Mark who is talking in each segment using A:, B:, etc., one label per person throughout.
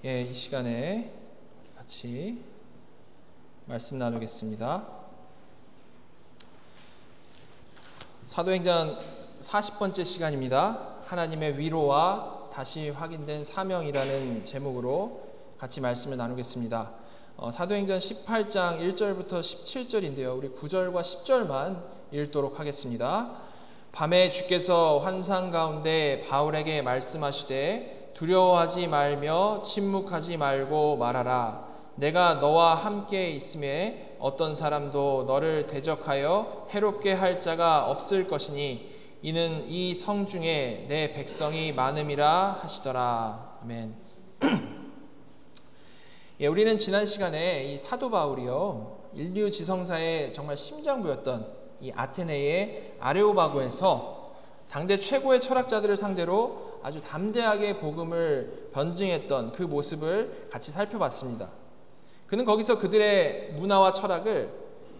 A: 이 시간에 같이 말씀 나누겠습니다. 사도행전 40번째 시간입니다. 하나님의 위로와 다시 확인된 사명이라는 제목으로 같이 말씀을 나누겠습니다. 사도행전 18장 1절부터 17절인데요. 우리 9절과 10절만 읽도록 하겠습니다. 밤에 주께서 환상 가운데 바울에게 말씀하시되 두려워하지 말며 침묵하지 말고 말하라. 내가 너와 함께 있음에 어떤 사람도 너를 대적하여 해롭게 할 자가 없을 것이니 이는 이 성 중에 내 백성이 많음이라 하시더라. 아멘. 우리는 지난 시간에 이 사도 바울이요, 인류 지성사의 정말 심장부였던 이 아테네의 아레오바고에서 당대 최고의 철학자들을 상대로 아주 담대하게 복음을 변증했던 그 모습을 같이 살펴봤습니다. 그는 거기서 그들의 문화와 철학을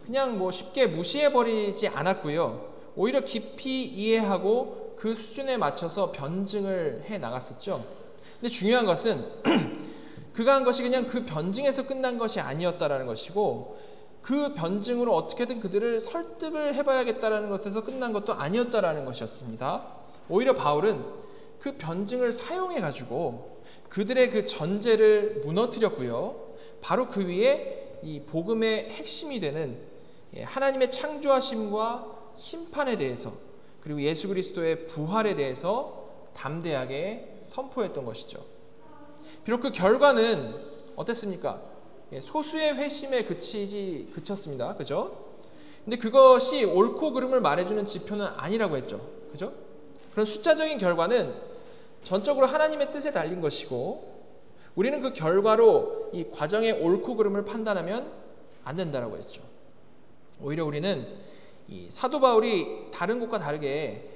A: 그냥 쉽게 무시해버리지 않았고요, 오히려 깊이 이해하고 그 수준에 맞춰서 변증을 해 나갔었죠. 근데 중요한 것은 그가 한 것이 그냥 그 변증에서 끝난 것이 아니었다라는 것이고, 그 변증으로 어떻게든 그들을 설득을 해봐야겠다라는 것에서 끝난 것도 아니었다라는 것이었습니다. 오히려 바울은 그 변증을 사용해가지고 그들의 그 전제를 무너뜨렸고요, 바로 그 위에 이 복음의 핵심이 되는 하나님의 창조하심과 심판에 대해서, 그리고 예수 그리스도의 부활에 대해서 담대하게 선포했던 것이죠. 비록 그 결과는 어땠습니까? 소수의 회심에 그쳤습니다. 그죠? 근데 그것이 옳고 그름을 말해주는 지표는 아니라고 했죠. 그죠? 그런 숫자적인 결과는 전적으로 하나님의 뜻에 달린 것이고, 우리는 그 결과로 이 과정의 옳고 그름을 판단하면 안 된다라고 했죠. 오히려 우리는 이 사도 바울이 다른 곳과 다르게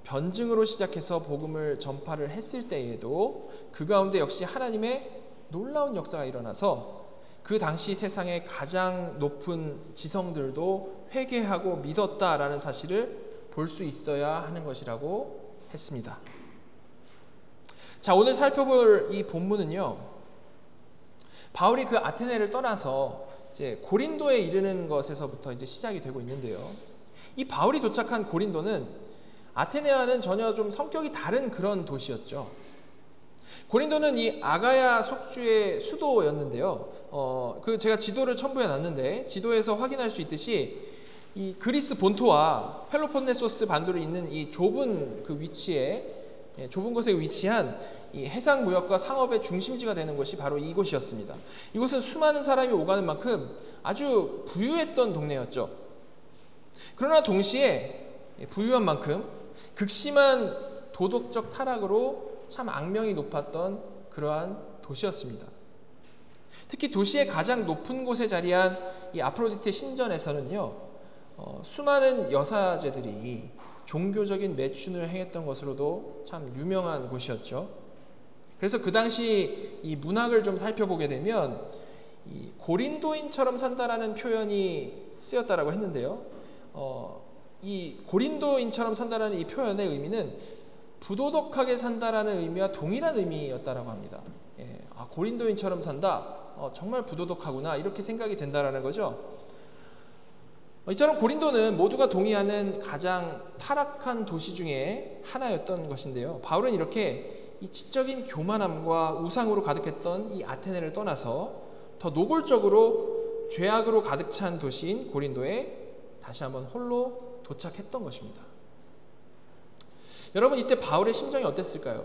A: 변증으로 시작해서 복음을 전파를 했을 때에도 그 가운데 역시 하나님의 놀라운 역사가 일어나서 그 당시 세상의 가장 높은 지성들도 회개하고 믿었다라는 사실을 볼 수 있어야 하는 것이라고 했습니다. 자, 오늘 살펴볼 이 본문은요, 바울이 그 아테네를 떠나서 이제 고린도에 이르는 것에서부터 이제 시작이 되고 있는데요. 이 바울이 도착한 고린도는 아테네와는 전혀 좀 성격이 다른 그런 도시였죠. 고린도는 이 아가야 속주의 수도였는데요. 제가 지도를 첨부해 놨는데, 지도에서 확인할 수 있듯이 이 그리스 본토와 펠로폰네소스 반도를 잇는 이 좁은 그 위치에, 좁은 곳에 위치한 이 해상 무역과 상업의 중심지가 되는 곳이 바로 이곳이었습니다. 이곳은 수많은 사람이 오가는 만큼 아주 부유했던 동네였죠. 그러나 동시에 부유한 만큼 극심한 도덕적 타락으로 참 악명이 높았던 그러한 도시였습니다. 특히 도시의 가장 높은 곳에 자리한 이 아프로디테 신전에서는요, 수많은 여사제들이 종교적인 매춘을 행했던 것으로도 참 유명한 곳이었죠. 그래서 그 당시 이 문학을 좀 살펴보게 되면 이 고린도인처럼 산다라는 표현이 쓰였다라고 했는데요. 이 고린도인처럼 산다라는 이 표현의 의미는 부도덕하게 산다라는 의미와 동일한 의미였다라고 합니다. 고린도인처럼 산다, 정말 부도덕하구나, 이렇게 생각이 된다라는 거죠. 이처럼 고린도는 모두가 동의하는 가장 타락한 도시 중에 하나였던 것인데요. 바울은 이렇게 이 지적인 교만함과 우상으로 가득했던 이 아테네를 떠나서 더 노골적으로 죄악으로 가득 찬 도시인 고린도에 다시 한번 홀로 도착했던 것입니다. 여러분, 이때 바울의 심정이 어땠을까요?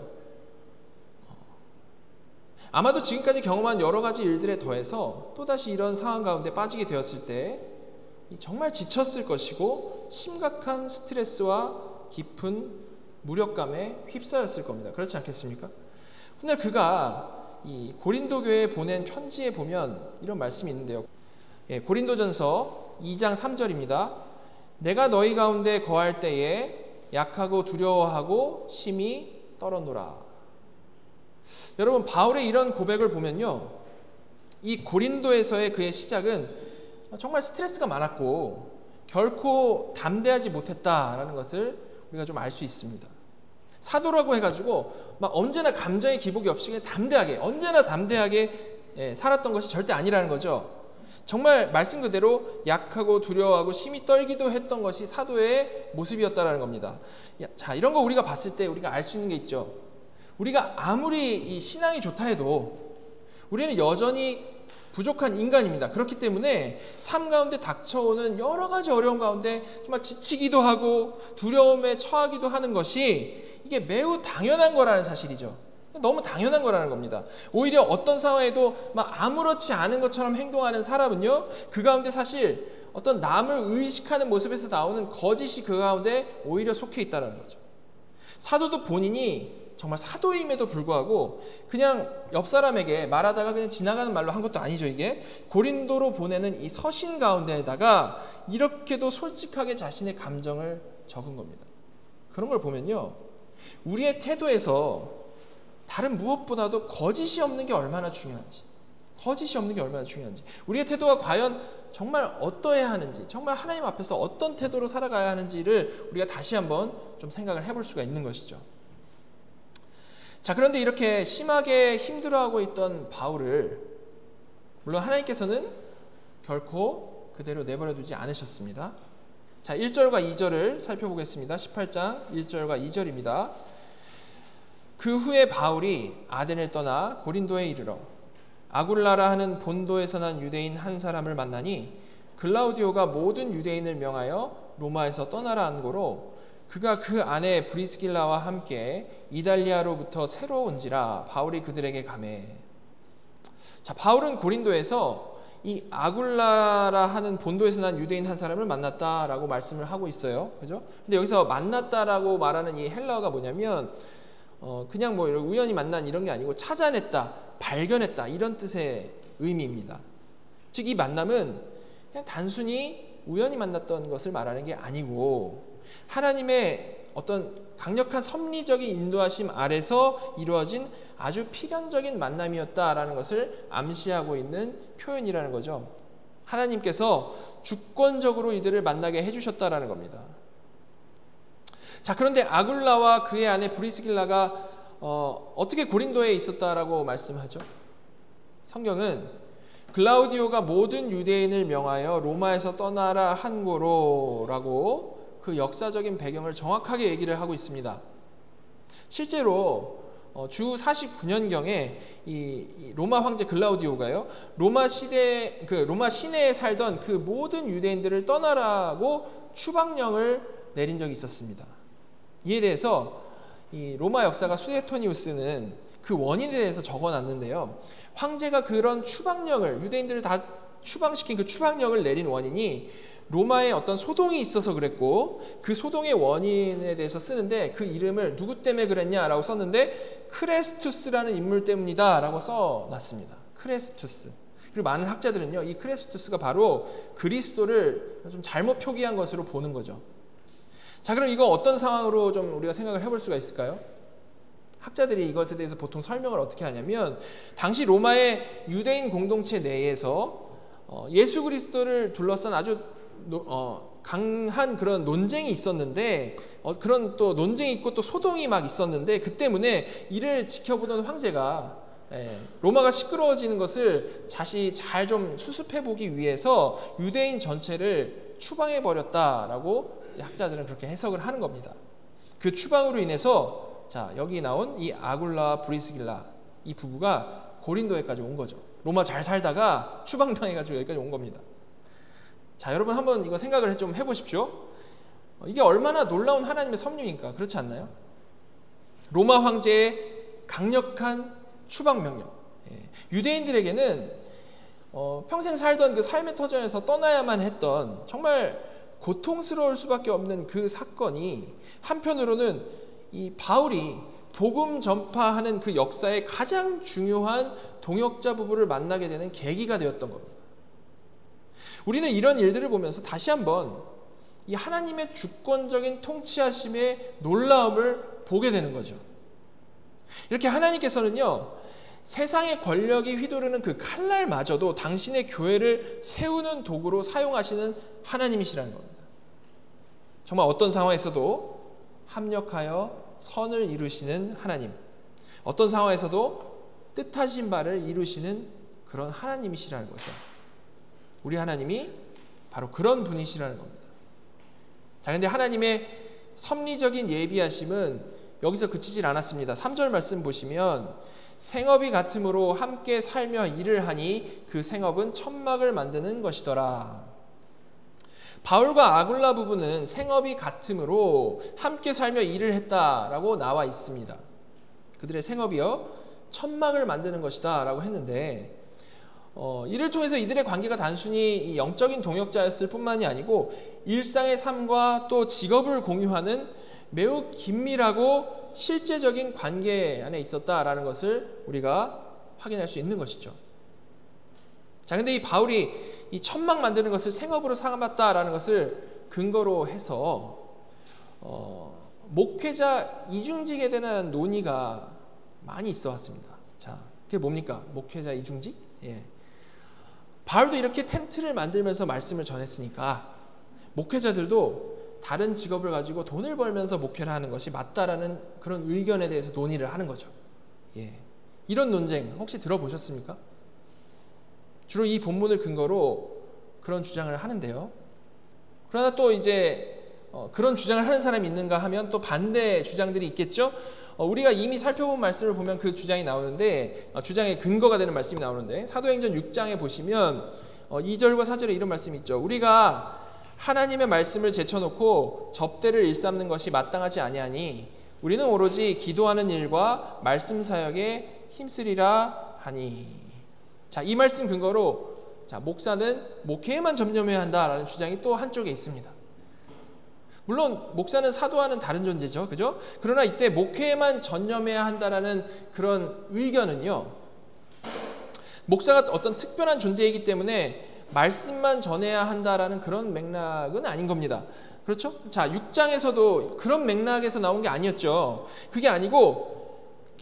A: 아마도 지금까지 경험한 여러 가지 일들에 더해서 또다시 이런 상황 가운데 빠지게 되었을 때 정말 지쳤을 것이고, 심각한 스트레스와 깊은 무력감에 휩싸였을 겁니다. 그렇지 않겠습니까? 훗날 그가 이 고린도 교회에 보낸 편지에 보면 이런 말씀이 있는데요. 고린도전서 2장 3절입니다. 내가 너희 가운데 거할 때에 약하고 두려워하고 심히 떨어노라. 여러분, 바울의 이런 고백을 보면요, 이 고린도에서의 그의 시작은 정말 스트레스가 많았고 결코 담대하지 못했다라는 것을 우리가 좀 알 수 있습니다. 사도라고 해가지고 막 언제나 감정의 기복이 없이 그냥 담대하게, 언제나 담대하게 살았던 것이 절대 아니라는 거죠. 정말 말씀 그대로 약하고 두려워하고 심히 떨기도 했던 것이 사도의 모습이었다라는 겁니다. 자, 이런 거 우리가 봤을 때 우리가 알 수 있는 게 있죠. 우리가 아무리 이 신앙이 좋다 해도 우리는 여전히 부족한 인간입니다. 그렇기 때문에 삶 가운데 닥쳐오는 여러 가지 어려움 가운데 정말 지치기도 하고 두려움에 처하기도 하는 것이 이게 매우 당연한 거라는 사실이죠. 너무 당연한 거라는 겁니다. 오히려 어떤 상황에도 막 아무렇지 않은 것처럼 행동하는 사람은요, 그 가운데 사실 어떤 남을 의식하는 모습에서 나오는 거짓이 그 가운데 오히려 속해 있다는 거죠. 사도도 본인이 정말 사도임에도 불구하고 그냥 옆 사람에게 말하다가 그냥 지나가는 말로 한 것도 아니죠. 이게 고린도로 보내는 이 서신 가운데에다가 이렇게도 솔직하게 자신의 감정을 적은 겁니다. 그런 걸 보면요, 우리의 태도에서 다른 무엇보다도 거짓이 없는 게 얼마나 중요한지, 우리의 태도가 과연 정말 어떠해야 하는지, 정말 하나님 앞에서 어떤 태도로 살아가야 하는지를 우리가 다시 한번 좀 생각을 해볼 수가 있는 것이죠. 자, 그런데 이렇게 심하게 힘들어하고 있던 바울을 물론 하나님께서는 결코 그대로 내버려 두지 않으셨습니다. 자, 1절과 2절을 살펴보겠습니다. 18장 1절과 2절입니다. 그 후에 바울이 아덴을 떠나 고린도에 이르러 아굴라라 하는 본도에서 난 유대인 한 사람을 만나니 글라우디오가 모든 유대인을 명하여 로마에서 떠나라 한 고로 그가 그 아내 브리스길라와 함께 이달리아로부터 새로 온지라 바울이 그들에게 가매. 자, 바울은 고린도에서 이 아굴라라 하는 본도에서 난 유대인 한 사람을 만났다라고 말씀을 하고 있어요. 그죠? 근데 여기서 만났다라고 말하는 이 헬라어가 뭐냐면 그냥 뭐 우연히 만난 이런 게 아니고 찾아냈다, 발견했다 이런 뜻의 의미입니다. 즉 이 만남은 그냥 단순히 우연히 만났던 것을 말하는 게 아니고 하나님의 어떤 강력한 섭리적인 인도하심 아래서 이루어진 아주 필연적인 만남이었다라는 것을 암시하고 있는 표현이라는 거죠. 하나님께서 주권적으로 이들을 만나게 해주셨다라는 겁니다. 자, 그런데 아굴라와 그의 아내 브리스길라가 어떻게 고린도에 있었다라고 말씀하죠? 성경은 글라우디오가 모든 유대인을 명하여 로마에서 떠나라 한 고로라고 그 역사적인 배경을 정확하게 얘기를 하고 있습니다. 실제로 주 49년경에 이 로마 황제 글라우디오가요, 로마 시내에 살던 그 모든 유대인들을 떠나라고 추방령을 내린 적이 있었습니다. 이에 대해서 이 로마 역사가 수에토니우스는 그 원인에 대해서 적어놨는데요, 황제가 그런 추방령을, 유대인들을 다 추방시킨 그 추방령을 내린 원인이 로마에 어떤 소동이 있어서 그랬고, 그 소동의 원인에 대해서 쓰는데 그 이름을 누구 때문에 그랬냐라고 썼는데 크레스투스라는 인물 때문이다 라고 써놨습니다. 크레스투스. 그리고 많은 학자들은요, 이 크레스투스가 바로 그리스도를 좀 잘못 표기한 것으로 보는 거죠. 자, 그럼 이거 어떤 상황으로 좀 우리가 생각을 해볼 수가 있을까요? 학자들이 이것에 대해서 보통 설명을 어떻게 하냐면, 당시 로마의 유대인 공동체 내에서 예수 그리스도를 둘러싼 아주 강한 그런 논쟁이 있었는데, 그런 또 논쟁이 있고 또 소동이 막 있었는데, 그 때문에 이를 지켜보던 황제가 로마가 시끄러워지는 것을 다시 잘 좀 수습해 보기 위해서 유대인 전체를 추방해 버렸다라고 학자들은 그렇게 해석을 하는 겁니다. 그 추방으로 인해서 자, 여기 나온 이 아굴라와 브리스길라 이 부부가 고린도에까지 온 거죠. 로마 잘 살다가 추방당해가지고 여기까지 온 겁니다. 자, 여러분 한번 이거 생각을 좀 해보십시오. 이게 얼마나 놀라운 하나님의 섭리입니까? 그렇지 않나요? 로마 황제의 강력한 추방 명령. 유대인들에게는 평생 살던 그 삶의 터전에서 떠나야만 했던 정말 고통스러울 수밖에 없는 그 사건이 한편으로는 이 바울이 복음 전파하는 그 역사의 가장 중요한 동역자 부부를 만나게 되는 계기가 되었던 겁니다. 우리는 이런 일들을 보면서 다시 한번 이 하나님의 주권적인 통치하심의 놀라움을 보게 되는 거죠. 이렇게 하나님께서는요, 세상의 권력이 휘두르는 그 칼날마저도 당신의 교회를 세우는 도구로 사용하시는 하나님이시라는 겁니다. 정말 어떤 상황에서도 합력하여 선을 이루시는 하나님, 어떤 상황에서도 뜻하신 바를 이루시는 그런 하나님이시라는 거죠. 우리 하나님이 바로 그런 분이시라는 겁니다. 자, 근데 하나님의 섭리적인 예비하심은 여기서 그치질 않았습니다. 3절 말씀 보시면 생업이 같음으로 함께 살며 일을 하니 그 생업은 천막을 만드는 것이더라. 바울과 아굴라 부부는 생업이 같음으로 함께 살며 일을 했다라고 나와 있습니다. 그들의 생업이요 천막을 만드는 것이다 라고 했는데 이를 통해서 이들의 관계가 단순히 영적인 동역자였을 뿐만이 아니고 일상의 삶과 또 직업을 공유하는 매우 긴밀하고 실제적인 관계 안에 있었다라는 것을 우리가 확인할 수 있는 것이죠. 자, 근데 이 바울이 이 천막 만드는 것을 생업으로 삼았다라는 것을 근거로 해서 목회자 이중직에 대한 논의가 많이 있어 왔습니다. 자, 그게 뭡니까? 목회자 이중직? 예. 바울도 이렇게 텐트를 만들면서 말씀을 전했으니까 목회자들도 다른 직업을 가지고 돈을 벌면서 목회를 하는 것이 맞다라는 그런 의견에 대해서 논의를 하는 거죠. 예. 이런 논쟁 혹시 들어보셨습니까? 주로 이 본문을 근거로 그런 주장을 하는데요. 그러나 또 이제 그런 주장을 하는 사람이 있는가 하면 또 반대 주장들이 있겠죠. 우리가 이미 살펴본 말씀을 보면 그 주장이 나오는데 주장의 근거가 되는 말씀이 나오는데 사도행전 6장에 보시면 2절과 4절에 이런 말씀이 있죠. 우리가 하나님의 말씀을 제쳐놓고 접대를 일삼는 것이 마땅하지 아니하니 우리는 오로지 기도하는 일과 말씀 사역에 힘쓰리라 하니. 자, 이 말씀 근거로 자, 목사는 목회에만 전념해야 한다라는 주장이 또 한쪽에 있습니다. 물론 목사는 사도와는 다른 존재죠, 그죠? 그러나 이때 목회에만 전념해야 한다라는 그런 의견은요, 목사가 어떤 특별한 존재이기 때문에 말씀만 전해야 한다라는 그런 맥락은 아닌 겁니다. 그렇죠? 자, 6장에서도 그런 맥락에서 나온 게 아니었죠. 그게 아니고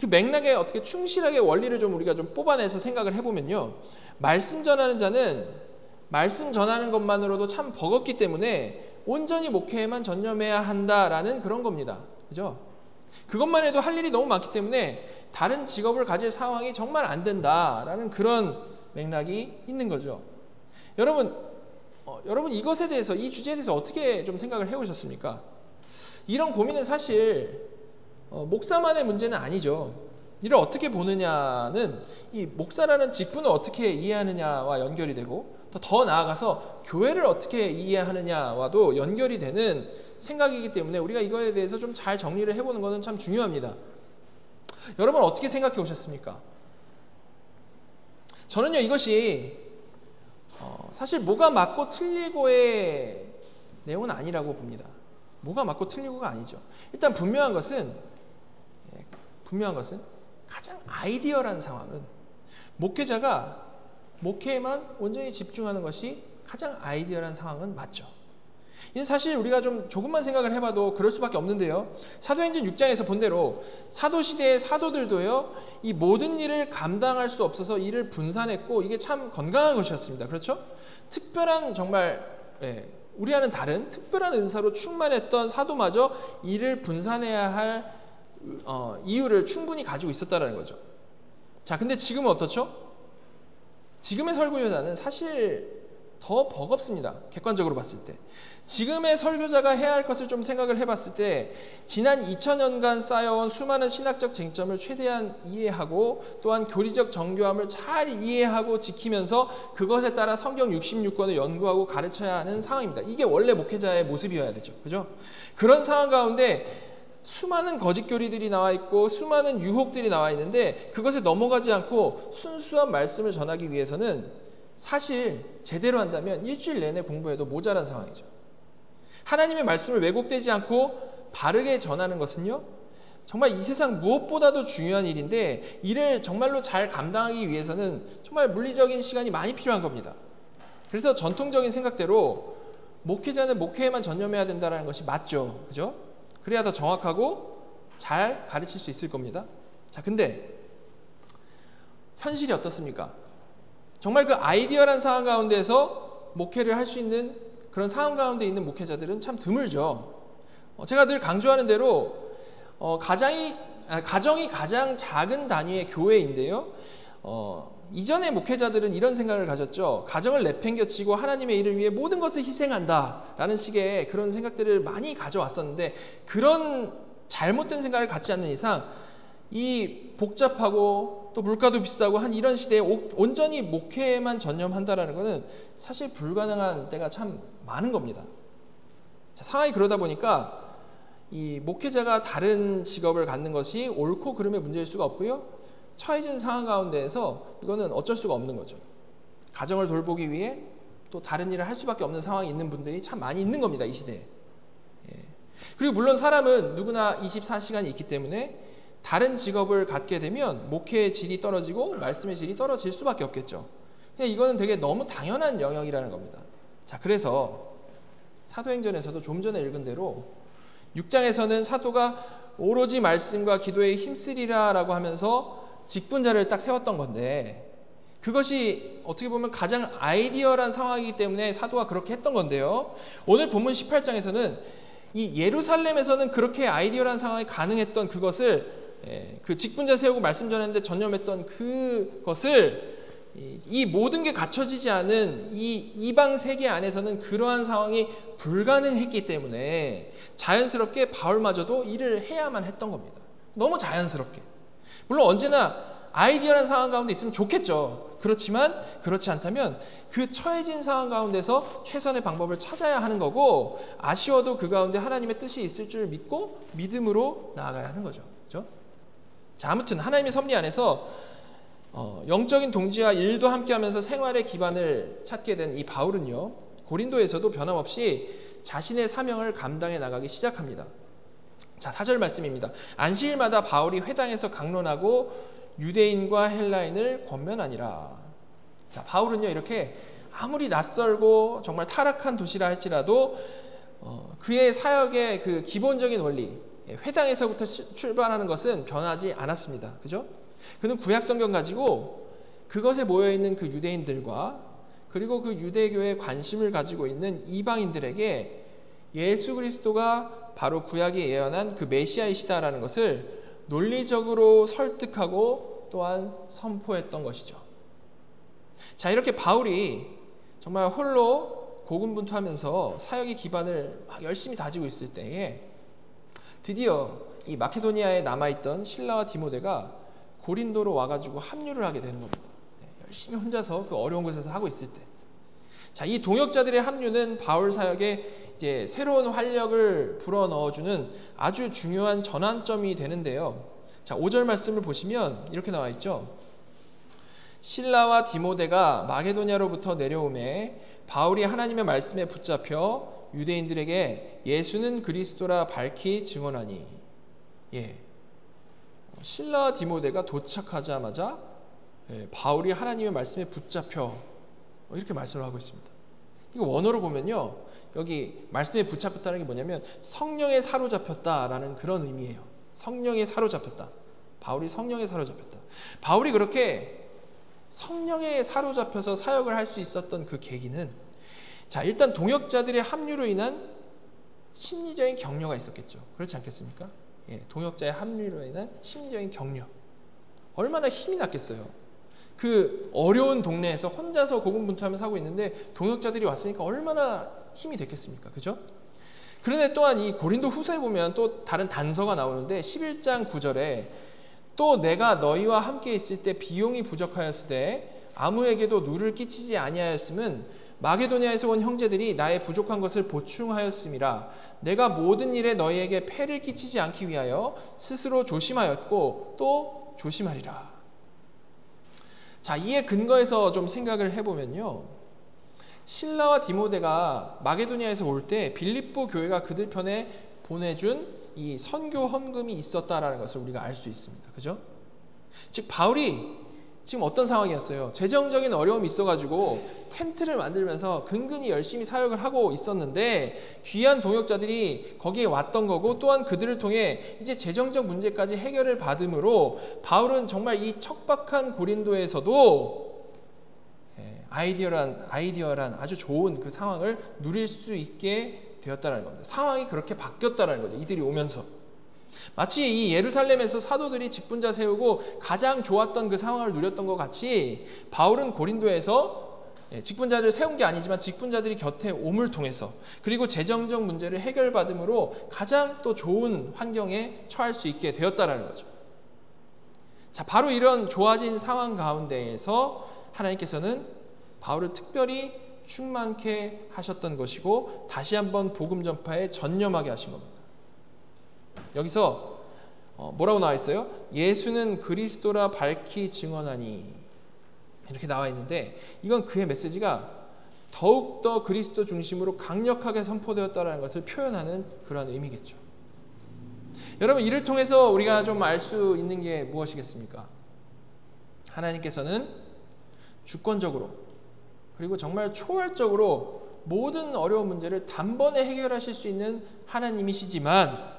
A: 그 맥락에 어떻게 충실하게 원리를 좀 우리가 좀 뽑아내서 생각을 해보면요, 말씀 전하는 자는 말씀 전하는 것만으로도 참 버겁기 때문에 온전히 목회에만 전념해야 한다라는 그런 겁니다. 그죠? 그것만 해도 할 일이 너무 많기 때문에 다른 직업을 가질 상황이 정말 안 된다라는 그런 맥락이 있는 거죠. 여러분 이것에 대해서, 이 주제에 대해서 어떻게 좀 생각을 해오셨습니까? 이런 고민은 사실 목사만의 문제는 아니죠. 이를 어떻게 보느냐는 이 목사라는 직분을 어떻게 이해하느냐와 연결이 되고 더 나아가서 교회를 어떻게 이해하느냐와도 연결이 되는 생각이기 때문에 우리가 이거에 대해서 좀 잘 정리를 해보는 것은 참 중요합니다. 여러분 어떻게 생각해 오셨습니까? 저는요, 이것이 사실 뭐가 맞고 틀리고의 내용은 아니라고 봅니다. 뭐가 맞고 틀리고가 아니죠. 일단 분명한 것은 가장 아이디어란 상황은 목회자가 목회에만 온전히 집중하는 것이 가장 아이디어란 상황은 맞죠. 이는 사실 우리가 좀 조금만 생각을 해봐도 그럴 수밖에 없는데요. 사도행전 6장에서 본 대로 사도시대의 사도들도요, 이 모든 일을 감당할 수 없어서 일을 분산했고 이게 참 건강한 것이었습니다. 그렇죠? 특별한 정말 우리와는 다른 특별한 은사로 충만했던 사도마저 일을 분산해야 할 이유를 충분히 가지고 있었다는 거죠. 자, 근데 지금은 어떻죠? 지금의 설교자는 사실 더 버겁습니다. 객관적으로 봤을 때. 지금의 설교자가 해야 할 것을 좀 생각을 해봤을 때 지난 2000년간 쌓여온 수많은 신학적 쟁점을 최대한 이해하고 또한 교리적 정교함을 잘 이해하고 지키면서 그것에 따라 성경 66권을 연구하고 가르쳐야 하는 상황입니다. 이게 원래 목회자의 모습이어야 되죠. 그죠? 그런 상황 가운데 수많은 거짓 교리들이 나와 있고 수많은 유혹들이 나와 있는데 그것에 넘어가지 않고 순수한 말씀을 전하기 위해서는 사실 제대로 한다면 일주일 내내 공부해도 모자란 상황이죠. 하나님의 말씀을 왜곡되지 않고 바르게 전하는 것은요, 정말 이 세상 무엇보다도 중요한 일인데 이를 정말로 잘 감당하기 위해서는 정말 물리적인 시간이 많이 필요한 겁니다. 그래서 전통적인 생각대로 목회자는 목회에만 전념해야 된다는 것이 맞죠. 그죠? 그래야 더 정확하고 잘 가르칠 수 있을 겁니다. 자, 근데 현실이 어떻습니까? 정말 그 아이디어란 상황 가운데에서 목회를 할 수 있는 그런 상황 가운데 있는 목회자들은 참 드물죠. 제가 늘 강조하는 대로 가정이 가장 작은 단위의 교회인데요. 이전의 목회자들은 이런 생각을 가졌죠. 가정을 내팽겨치고 하나님의 일을 위해 모든 것을 희생한다라는 식의 그런 생각들을 많이 가져왔었는데, 그런 잘못된 생각을 갖지 않는 이상 이 복잡하고 또 물가도 비싸고 한 이런 시대에 온전히 목회에만 전념한다라는 것은 사실 불가능한 때가 참 많은 겁니다. 자, 상황이 그러다 보니까 이 목회자가 다른 직업을 갖는 것이 옳고 그름의 문제일 수가 없고요. 처해진 상황 가운데에서 이거는 어쩔 수가 없는 거죠. 가정을 돌보기 위해 또 다른 일을 할 수밖에 없는 상황이 있는 분들이 참 많이 있는 겁니다, 이 시대에. 그리고 물론 사람은 누구나 24시간이 있기 때문에 다른 직업을 갖게 되면 목회의 질이 떨어지고 말씀의 질이 떨어질 수밖에 없겠죠. 그냥 이거는 되게 너무 당연한 영역이라는 겁니다. 자, 그래서 사도행전에서도 좀 전에 읽은 대로 6장에서는 사도가 오로지 말씀과 기도에 힘쓰리라 라고 하면서 직분자를 딱 세웠던 건데, 그것이 어떻게 보면 가장 아이디어란 상황이기 때문에 사도가 그렇게 했던 건데요. 오늘 본문 18장에서는 이 예루살렘에서는 그렇게 아이디어란 상황이 가능했던 그것을, 그 직분자 세우고 말씀 전했는데 전념했던 그것을 이 모든 게 갖춰지지 않은 이 이방 세계 안에서는 그러한 상황이 불가능했기 때문에 자연스럽게 바울마저도 일을 해야만 했던 겁니다. 너무 자연스럽게. 물론 언제나 아이디어라는 상황 가운데 있으면 좋겠죠. 그렇지만 그렇지 않다면 그 처해진 상황 가운데서 최선의 방법을 찾아야 하는 거고, 아쉬워도 그 가운데 하나님의 뜻이 있을 줄 믿고 믿음으로 나아가야 하는 거죠. 그렇죠? 자, 아무튼 하나님의 섭리 안에서 영적인 동지와 일도 함께하면서 생활의 기반을 찾게 된 이 바울은요, 고린도에서도 변함없이 자신의 사명을 감당해 나가기 시작합니다. 자, 4절 말씀입니다. 안식일마다 바울이 회당에서 강론하고 유대인과 헬라인을 권면하니라. 자, 바울은요, 이렇게 아무리 낯설고 정말 타락한 도시라 할지라도 그의 사역의 그 기본적인 원리, 회당에서부터 출발하는 것은 변하지 않았습니다. 그죠? 그는 구약 성경 가지고 그것에 모여 있는 그 유대인들과 그리고 그 유대교에 관심을 가지고 있는 이방인들에게 예수 그리스도가 바로 구약이 예언한 그 메시아이시다라는 것을 논리적으로 설득하고 또한 선포했던 것이죠. 자, 이렇게 바울이 정말 홀로 고군분투하면서 사역의 기반을 막 열심히 다지고 있을 때에 드디어 이 마케도니아에 남아있던 실라와 디모데가 고린도로 와가지고 합류를 하게 되는 겁니다. 열심히 혼자서 그 어려운 곳에서 하고 있을 때, 자, 이 동역자들의 합류는 바울 사역에 이제 새로운 활력을 불어 넣어주는 아주 중요한 전환점이 되는데요. 자, 5절 말씀을 보시면 이렇게 나와 있죠. 실라와 디모데가 마게도냐로부터 내려오매 바울이 하나님의 말씀에 붙잡혀 유대인들에게 예수는 그리스도라 밝히 증언하니. 실라와 디모데가 도착하자마자 바울이 하나님의 말씀에 붙잡혀 이렇게 말씀을 하고 있습니다. 이거 원어로 보면요, 여기 말씀에 붙잡혔다는 게 뭐냐면 성령에 사로잡혔다라는 그런 의미예요. 성령에 사로잡혔다. 바울이 성령에 사로잡혔다. 바울이 그렇게 성령에 사로잡혀서 사역을 할 수 있었던 그 계기는, 자, 일단 동역자들의 합류로 인한 심리적인 격려가 있었겠죠. 그렇지 않겠습니까? 동역자의 합류로 인한 심리적인 격려. 얼마나 힘이 났겠어요. 그 어려운 동네에서 혼자서 고군분투하면서 하고 있는데 동역자들이 왔으니까 얼마나 힘이 됐겠습니까? 그죠? 그런데 또한 이 고린도 후서에 보면 또 다른 단서가 나오는데 11장 9절에 또 내가 너희와 함께 있을 때 비용이 부족하였으되 아무에게도 누를 끼치지 아니하였음은 마게도냐에서 온 형제들이 나의 부족한 것을 보충하였음이라. 내가 모든 일에 너희에게 폐를 끼치지 않기 위하여 스스로 조심하였고 또 조심하리라. 자, 이에 근거해서 좀 생각을 해보면요, 실라와 디모데가 마게도냐에서 올 때 빌립보 교회가 그들 편에 보내준 이 선교 헌금이 있었다라는 것을 우리가 알 수 있습니다. 그죠? 즉 바울이 지금 어떤 상황이었어요? 재정적인 어려움이 있어가지고 텐트를 만들면서 근근히 열심히 사역을 하고 있었는데 귀한 동역자들이 거기에 왔던 거고, 또한 그들을 통해 이제 재정적 문제까지 해결을 받음으로 바울은 정말 이 척박한 고린도에서도 아이디어란 아주 좋은 그 상황을 누릴 수 있게 되었다는 겁니다. 상황이 그렇게 바뀌었다는 거죠. 이들이 오면서. 마치 이 예루살렘에서 사도들이 직분자 세우고 가장 좋았던 그 상황을 누렸던 것 같이 바울은 고린도에서 직분자들을 세운 게 아니지만 직분자들이 곁에 옴을 통해서 그리고 재정적 문제를 해결받음으로 가장 또 좋은 환경에 처할 수 있게 되었다라는 거죠. 자, 바로 이런 좋아진 상황 가운데에서 하나님께서는 바울을 특별히 충만케 하셨던 것이고 다시 한번 복음 전파에 전념하게 하신 겁니다. 여기서 뭐라고 나와 있어요? 예수는 그리스도라 밝히 증언하니 이렇게 나와 있는데 이건 그의 메시지가 더욱더 그리스도 중심으로 강력하게 선포되었다는 것을 표현하는 그런 의미겠죠. 여러분, 이를 통해서 우리가 좀 알 수 있는 게 무엇이겠습니까? 하나님께서는 주권적으로 그리고 정말 초월적으로 모든 어려운 문제를 단번에 해결하실 수 있는 하나님이시지만,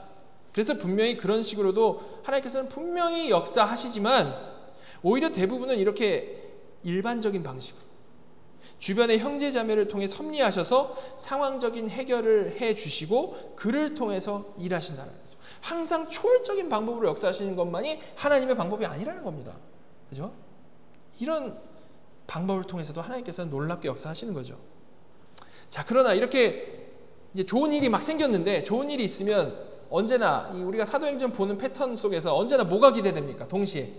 A: 그래서 분명히 그런 식으로도 하나님께서는 분명히 역사하시지만 오히려 대부분은 이렇게 일반적인 방식으로 주변의 형제 자매를 통해 섭리하셔서 상황적인 해결을 해주시고 그를 통해서 일하신다는 거죠. 항상 초월적인 방법으로 역사하시는 것만이 하나님의 방법이 아니라는 겁니다. 그죠? 이런 방법을 통해서도 하나님께서는 놀랍게 역사하시는 거죠. 자, 그러나 이렇게 이제 좋은 일이 막 생겼는데, 좋은 일이 있으면 언제나 우리가 사도행전 보는 패턴 속에서 언제나 뭐가 기대됩니까? 동시에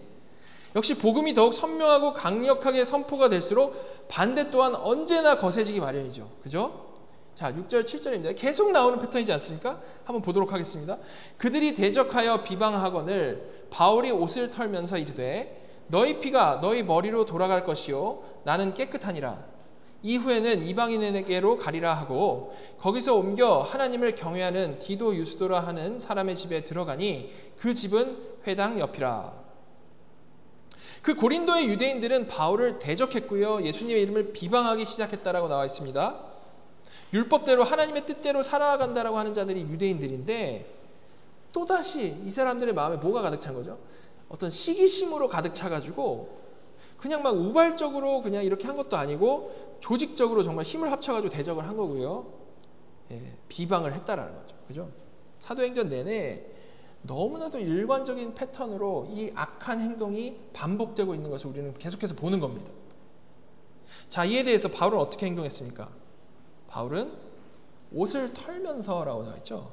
A: 역시 복음이 더욱 선명하고 강력하게 선포가 될수록 반대 또한 언제나 거세지기 마련이죠. 그죠? 자, 6절 7절입니다. 계속 나오는 패턴이지 않습니까? 한번 보도록 하겠습니다. 그들이 대적하여 비방하거늘 바울이 옷을 털면서 이르되 너희 피가 너희 머리로 돌아갈 것이요 나는 깨끗하니라. 이후에는 이방인에게로 가리라 하고 거기서 옮겨 하나님을 경외하는 디도 유스도라 하는 사람의 집에 들어가니 그 집은 회당 옆이라. 그 고린도의 유대인들은 바울을 대적했고요, 예수님의 이름을 비방하기 시작했다라고 나와 있습니다. 율법대로 하나님의 뜻대로 살아간다라고 하는 자들이 유대인들인데, 또다시 이 사람들의 마음에 뭐가 가득 찬 거죠? 어떤 시기심으로 가득 차가지고 그냥 막 우발적으로 그냥 이렇게 한 것도 아니고 조직적으로 정말 힘을 합쳐가지고 대적을 한 거고요. 비방을 했다라는 거죠. 그죠? 사도행전 내내 너무나도 일관적인 패턴으로 이 악한 행동이 반복되고 있는 것을 우리는 계속해서 보는 겁니다. 자, 이에 대해서 바울은 어떻게 행동했습니까? 바울은 옷을 털면서라고 나와 있죠.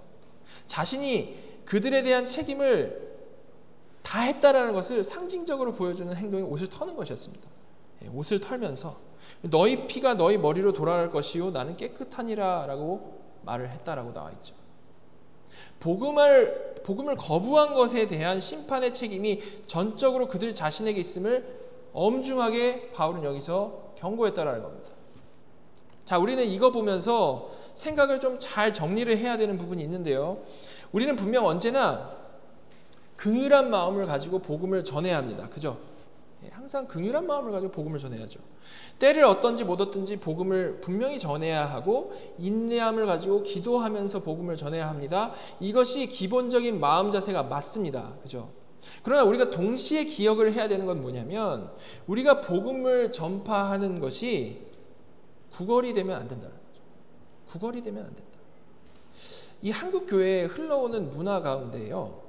A: 자신이 그들에 대한 책임을 다 했다라는 것을 상징적으로 보여주는 행동이 옷을 터는 것이었습니다. 옷을 털면서 너희 피가 너희 머리로 돌아갈 것이요 나는 깨끗하니라 라고 말을 했다라고 나와 있죠. 복음을 거부한 것에 대한 심판의 책임이 전적으로 그들 자신에게 있음을 엄중하게 바울은 여기서 경고했다라는 겁니다. 자, 우리는 이거 보면서 생각을 좀 잘 정리를 해야 되는 부분이 있는데요. 우리는 분명 언제나 긍휼한 마음을 가지고 복음을 전해야 합니다. 그죠? 항상 긍휼한 마음을 가지고 복음을 전해야죠. 때를 얻든지 못 얻든지 복음을 분명히 전해야 하고 인내함을 가지고 기도하면서 복음을 전해야 합니다. 이것이 기본적인 마음 자세가 맞습니다. 그죠? 그러나 우리가 동시에 기억을 해야 되는 건 뭐냐면 우리가 복음을 전파하는 것이 구걸이 되면 안 된다는 거죠. 구걸이 되면 안 된다. 이 한국 교회에 흘러오는 문화 가운데요,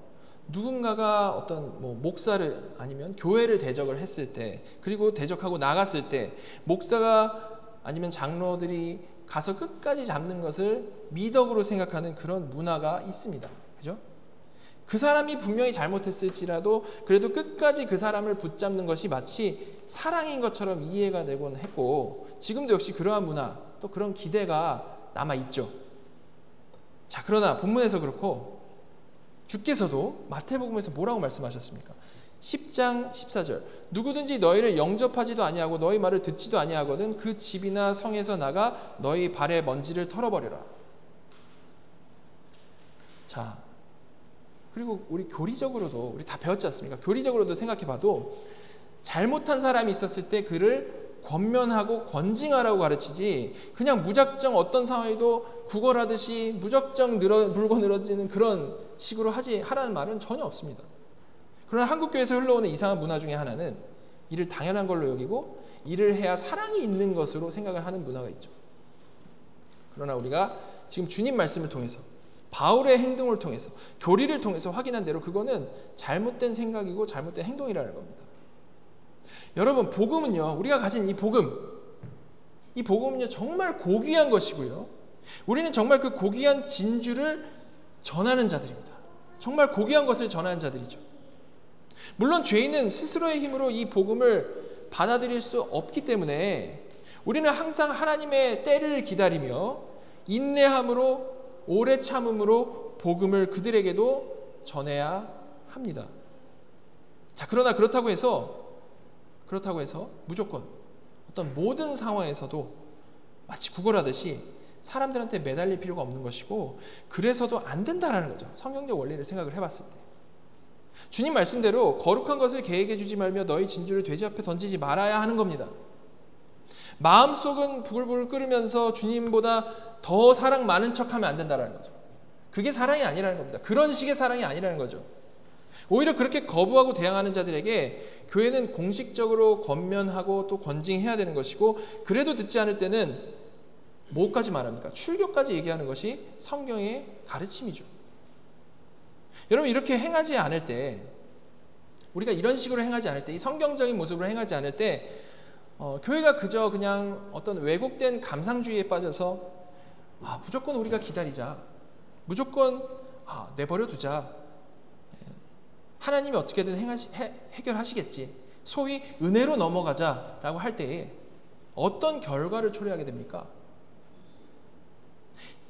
A: 누군가가 어떤 목사를 아니면 교회를 대적을 했을 때, 그리고 대적하고 나갔을 때 목사가 아니면 장로들이 가서 끝까지 잡는 것을 미덕으로 생각하는 그런 문화가 있습니다. 그죠? 그 사람이 분명히 잘못했을지라도 그래도 끝까지 그 사람을 붙잡는 것이 마치 사랑인 것처럼 이해가 되곤 했고, 지금도 역시 그러한 문화, 또 그런 기대가 남아있죠. 자, 그러나 본문에서 그렇고 주께서도 마태복음에서 뭐라고 말씀하셨습니까? 10장 14절 누구든지 너희를 영접하지도 아니하고 너희 말을 듣지도 아니하거든 그 집이나 성에서 나가 너희 발의 먼지를 털어버려라. 자, 그리고 우리 교리적으로도 우리 다 배웠지 않습니까? 교리적으로도 생각해봐도 잘못한 사람이 있었을 때 그를 권면하고 권징하라고 가르치지, 그냥 무작정 어떤 상황에도 구걸하듯이 무작정 물고 늘어지는 그런 식으로 하라는 말은 전혀 없습니다. 그러나 한국교회에서 흘러오는 이상한 문화 중에 하나는 이를 당연한 걸로 여기고 이를 해야 사랑이 있는 것으로 생각을 하는 문화가 있죠. 그러나 우리가 지금 주님 말씀을 통해서 바울의 행동을 통해서, 교리를 통해서 확인한 대로 그거는 잘못된 생각이고 잘못된 행동이라는 겁니다. 여러분, 복음은요, 우리가 가진 이 복음은요 정말 고귀한 것이고요, 우리는 정말 그 고귀한 진주를 전하는 자들입니다. 정말 고귀한 것을 전하는 자들이죠. 물론 죄인은 스스로의 힘으로 이 복음을 받아들일 수 없기 때문에 우리는 항상 하나님의 때를 기다리며 인내함으로, 오래 참음으로 복음을 그들에게도 전해야 합니다. 자, 그러나 그렇다고 해서 무조건 어떤 모든 상황에서도 마치 구걸하듯이 사람들한테 매달릴 필요가 없는 것이고, 그래서도 안 된다라는 거죠. 성경적 원리를 생각을 해봤을 때 주님 말씀대로 거룩한 것을 계획해 주지 말며 너희 진주를 돼지 앞에 던지지 말아야 하는 겁니다. 마음속은 부글부글 끓으면서 주님보다 더 사랑 많은 척하면 안 된다라는 거죠. 그게 사랑이 아니라는 겁니다. 그런 식의 사랑이 아니라는 거죠. 오히려 그렇게 거부하고 대항하는 자들에게 교회는 공식적으로 권면하고 또 권징해야 되는 것이고, 그래도 듣지 않을 때는 뭐까지 말합니까? 출교까지 얘기하는 것이 성경의 가르침이죠. 여러분, 이렇게 행하지 않을 때, 우리가 이런 식으로 행하지 않을 때, 이 성경적인 모습으로 행하지 않을 때 교회가 그저 그냥 어떤 왜곡된 감상주의에 빠져서 무조건 우리가 기다리자, 무조건 내버려 두자, 하나님이 어떻게든 해결하시겠지, 소위 은혜로 넘어가자라고 할 때에 어떤 결과를 초래하게 됩니까?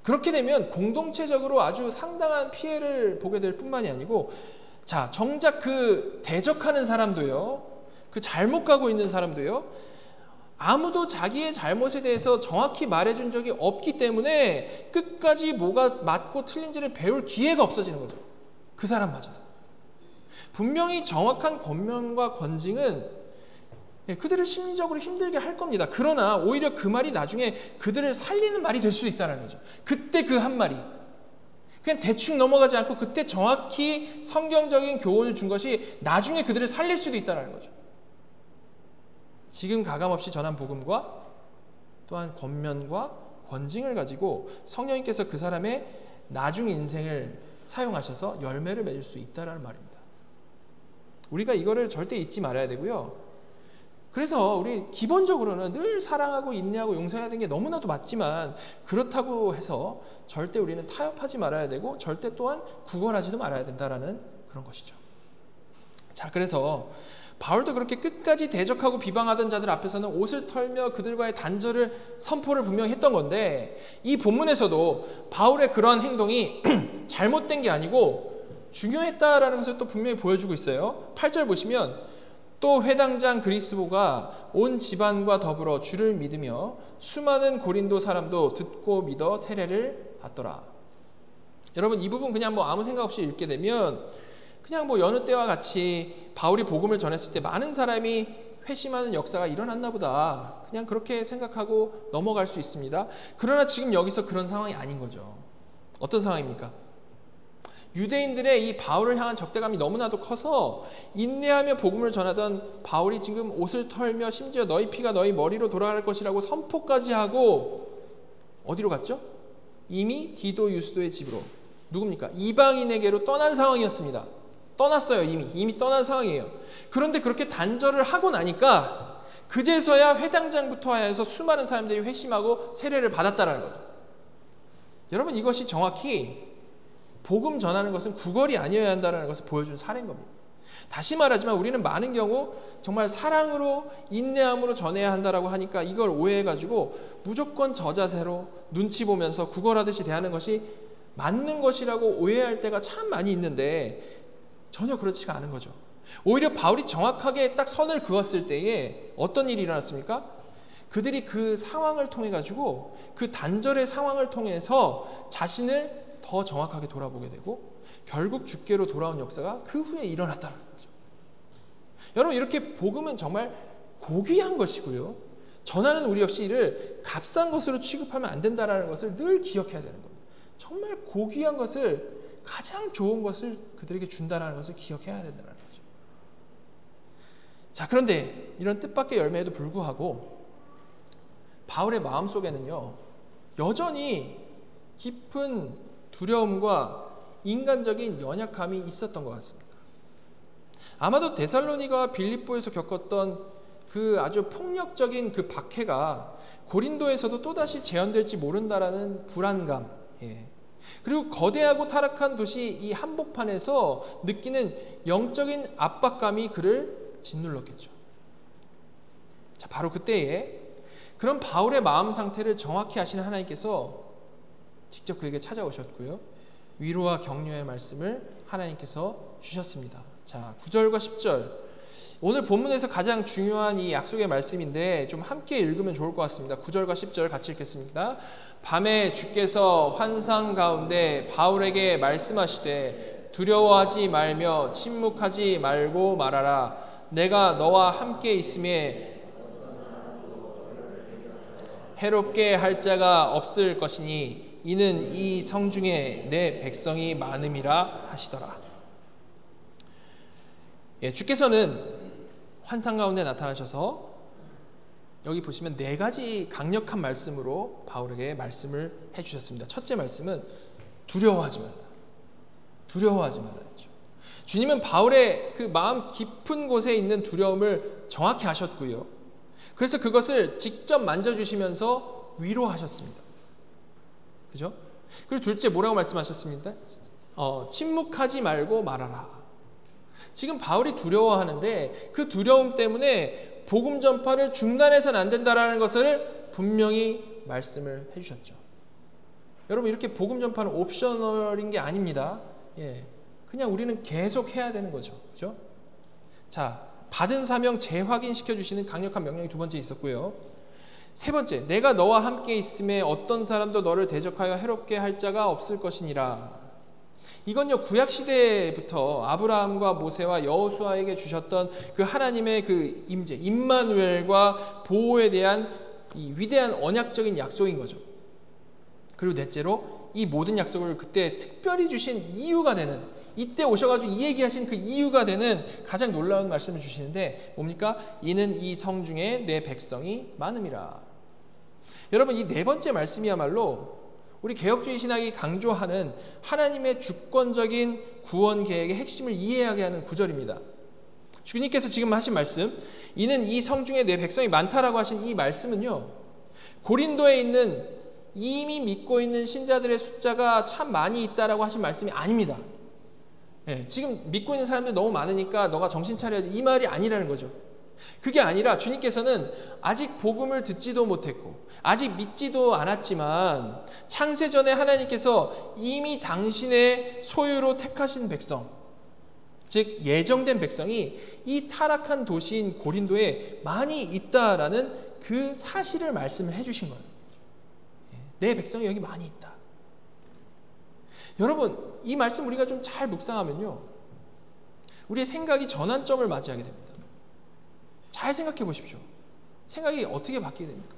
A: 그렇게 되면 공동체적으로 아주 상당한 피해를 보게 될 뿐만이 아니고, 자, 정작 그 대적하는 사람도요, 그 잘못 가고 있는 사람도요, 아무도 자기의 잘못에 대해서 정확히 말해준 적이 없기 때문에 끝까지 뭐가 맞고 틀린지를 배울 기회가 없어지는 거죠. 그 사람마저도. 분명히 정확한 권면과 권징은 그들을 심리적으로 힘들게 할 겁니다. 그러나 오히려 그 말이 나중에 그들을 살리는 말이 될 수도 있다는 거죠. 그때 그 한 말이 그냥 대충 넘어가지 않고 그때 정확히 성경적인 교훈을 준 것이 나중에 그들을 살릴 수도 있다는 거죠. 지금 가감없이 전한 복음과 또한 권면과 권징을 가지고 성령님께서 그 사람의 나중 인생을 사용하셔서 열매를 맺을 수 있다는 말입니다. 우리가 이거를 절대 잊지 말아야 되고요. 그래서 우리 기본적으로는 늘 사랑하고 인내하고 용서해야 되는 게 너무나도 맞지만, 그렇다고 해서 절대 우리는 타협하지 말아야 되고 절대 또한 구걸하지도 말아야 된다라는 그런 것이죠. 자, 그래서 바울도 그렇게 끝까지 대적하고 비방하던 자들 앞에서는 옷을 털며 그들과의 단절을 선포를 분명히 했던 건데, 이 본문에서도 바울의 그러한 행동이 잘못된 게 아니고 중요했다라는 것을 또 분명히 보여주고 있어요. 8절 보시면 또 회당장 그리스보가 온 집안과 더불어 주를 믿으며 수많은 고린도 사람도 듣고 믿어 세례를 받더라. 여러분, 이 부분 그냥 아무 생각 없이 읽게 되면 그냥 여느 때와 같이 바울이 복음을 전했을 때 많은 사람이 회심하는 역사가 일어났나 보다, 그냥 그렇게 생각하고 넘어갈 수 있습니다. 그러나 지금 여기서 그런 상황이 아닌 거죠. 어떤 상황입니까? 유대인들의 이 바울을 향한 적대감이 너무나도 커서 인내하며 복음을 전하던 바울이 지금 옷을 털며 심지어 너희 피가 너희 머리로 돌아갈 것이라고 선포까지 하고 어디로 갔죠? 이미 디도 유스도의 집으로, 누굽니까? 이방인에게로 떠난 상황이었습니다. 떠났어요. 이미 떠난 상황이에요. 그런데 그렇게 단절을 하고 나니까 그제서야 회당장부터 하여서 수많은 사람들이 회심하고 세례를 받았다는 거죠. 여러분, 이것이 정확히 복음 전하는 것은 구걸이 아니어야 한다는 것을 보여준 사례인 겁니다. 다시 말하지만 우리는 많은 경우 정말 사랑으로 인내함으로 전해야 한다라고 하니까 이걸 오해해가지고 무조건 저자세로 눈치 보면서 구걸하듯이 대하는 것이 맞는 것이라고 오해할 때가 참 많이 있는데, 전혀 그렇지가 않은 거죠. 오히려 바울이 정확하게 딱 선을 그었을 때에 어떤 일이 일어났습니까? 그들이 그 상황을 통해 가지고, 그 단절의 상황을 통해서 자신을 더 정확하게 돌아보게 되고 결국 주께로 돌아온 역사가 그 후에 일어났다는 거죠. 여러분, 이렇게 복음은 정말 고귀한 것이고요, 전하는 우리 역시 이를 값싼 것으로 취급하면 안 된다는 것을 늘 기억해야 되는 겁니다. 정말 고귀한 것을, 가장 좋은 것을 그들에게 준다는 것을 기억해야 된다는 거죠. 자, 그런데 이런 뜻밖의 열매에도 불구하고 바울의 마음속에는요, 여전히 깊은 두려움과 인간적인 연약함이 있었던 것 같습니다. 아마도 데살로니가와 빌립보에서 겪었던 그 아주 폭력적인 그 박해가 고린도에서도 또다시 재현될지 모른다라는 불안감, 그리고 거대하고 타락한 도시 이 한복판에서 느끼는 영적인 압박감이 그를 짓눌렀겠죠. 자, 바로 그때에 그런 바울의 마음 상태를 정확히 아시는 하나님께서 직접 그에게 찾아오셨고요, 위로와 격려의 말씀을 하나님께서 주셨습니다. 자, 9절과 10절, 오늘 본문에서 가장 중요한 이 약속의 말씀인데 좀 함께 읽으면 좋을 것 같습니다. 9절과 10절 같이 읽겠습니다. 밤에 주께서 환상 가운데 바울에게 말씀하시되 두려워하지 말며 침묵하지 말고 말하라. 내가 너와 함께 있음에 해롭게 할 자가 없을 것이니 이는 이 성중에 내 백성이 많음이라 하시더라. 주께서는 환상 가운데 나타나셔서 여기 보시면 4가지 강력한 말씀으로 바울에게 말씀을 해주셨습니다. 첫째 말씀은 두려워하지 말라. 두려워하지 말라 했죠. 주님은 바울의 그 마음 깊은 곳에 있는 두려움을 정확히 아셨고요, 그래서 그것을 직접 만져주시면서 위로하셨습니다. 그죠? 그리고 둘째 뭐라고 말씀하셨습니까? 침묵하지 말고 말하라. 지금 바울이 두려워하는데 그 두려움 때문에 복음 전파를 중단해서는 안 된다라는 것을 분명히 말씀을 해주셨죠. 여러분, 이렇게 복음 전파는 옵셔널인 게 아닙니다. 그냥 우리는 계속 해야 되는 거죠. 그죠? 자, 받은 사명 재확인시켜 주시는 강력한 명령이 두 번째 있었고요. 세 번째, 내가 너와 함께 있음에 어떤 사람도 너를 대적하여 해롭게 할 자가 없을 것이니라. 이건요, 구약시대부터 아브라함과 모세와 여호수아에게 주셨던 그 하나님의 그 임재, 임마누엘과 보호에 대한 이 위대한 언약적인 약속인 거죠. 그리고 넷째로 이 모든 약속을 그때 특별히 주신 이유가 되는, 이때 오셔가지고 이 얘기하신 그 이유가 되는 가장 놀라운 말씀을 주시는데 뭡니까? 이는 이 성중에 내 백성이 많음이라. 여러분, 이 4번째 말씀이야말로 우리 개혁주의 신학이 강조하는 하나님의 주권적인 구원 계획의 핵심을 이해하게 하는 구절입니다. 주님께서 지금 하신 말씀, 이는 이 성중에 내 백성이 많다라고 하신 이 말씀은요, 고린도에 있는 이미 믿고 있는 신자들의 숫자가 참 많이 있다라고 하신 말씀이 아닙니다. 지금 믿고 있는 사람들이 너무 많으니까 너가 정신 차려야지, 이 말이 아니라는 거죠. 그게 아니라 주님께서는 아직 복음을 듣지도 못했고 아직 믿지도 않았지만 창세전에 하나님께서 이미 당신의 소유로 택하신 백성, 즉 예정된 백성이 이 타락한 도시인 고린도에 많이 있다라는 그 사실을 말씀을 해주신 거예요. 내 백성이 여기 많이 있다. 여러분, 이 말씀 우리가 좀 잘 묵상하면요, 우리의 생각이 전환점을 맞이하게 됩니다. 잘 생각해 보십시오. 생각이 어떻게 바뀌게 됩니까?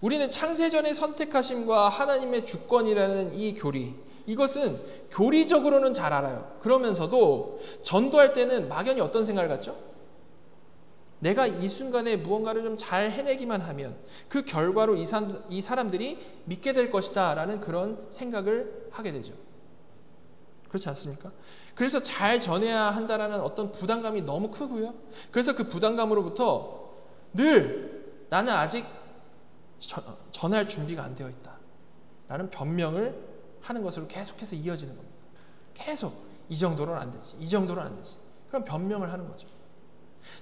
A: 우리는 창세전의 선택하심과 하나님의 주권이라는 이 교리, 이것은 교리적으로는 잘 알아요. 그러면서도 전도할 때는 막연히 어떤 생각을 갖죠? 내가 이 순간에 무언가를 좀 잘 해내기만 하면 그 결과로 이 사람들이 믿게 될 것이다 라는 그런 생각을 하게 되죠. 그렇지 않습니까? 그래서 잘 전해야 한다라는 어떤 부담감이 너무 크고요. 그래서 그 부담감으로부터 늘 나는 아직 전할 준비가 안 되어 있다 라는 변명을 하는 것으로 계속해서 이어지는 겁니다. 계속 이 정도로는 안 되지, 이 정도로는 안 되지, 그럼 변명을 하는 거죠.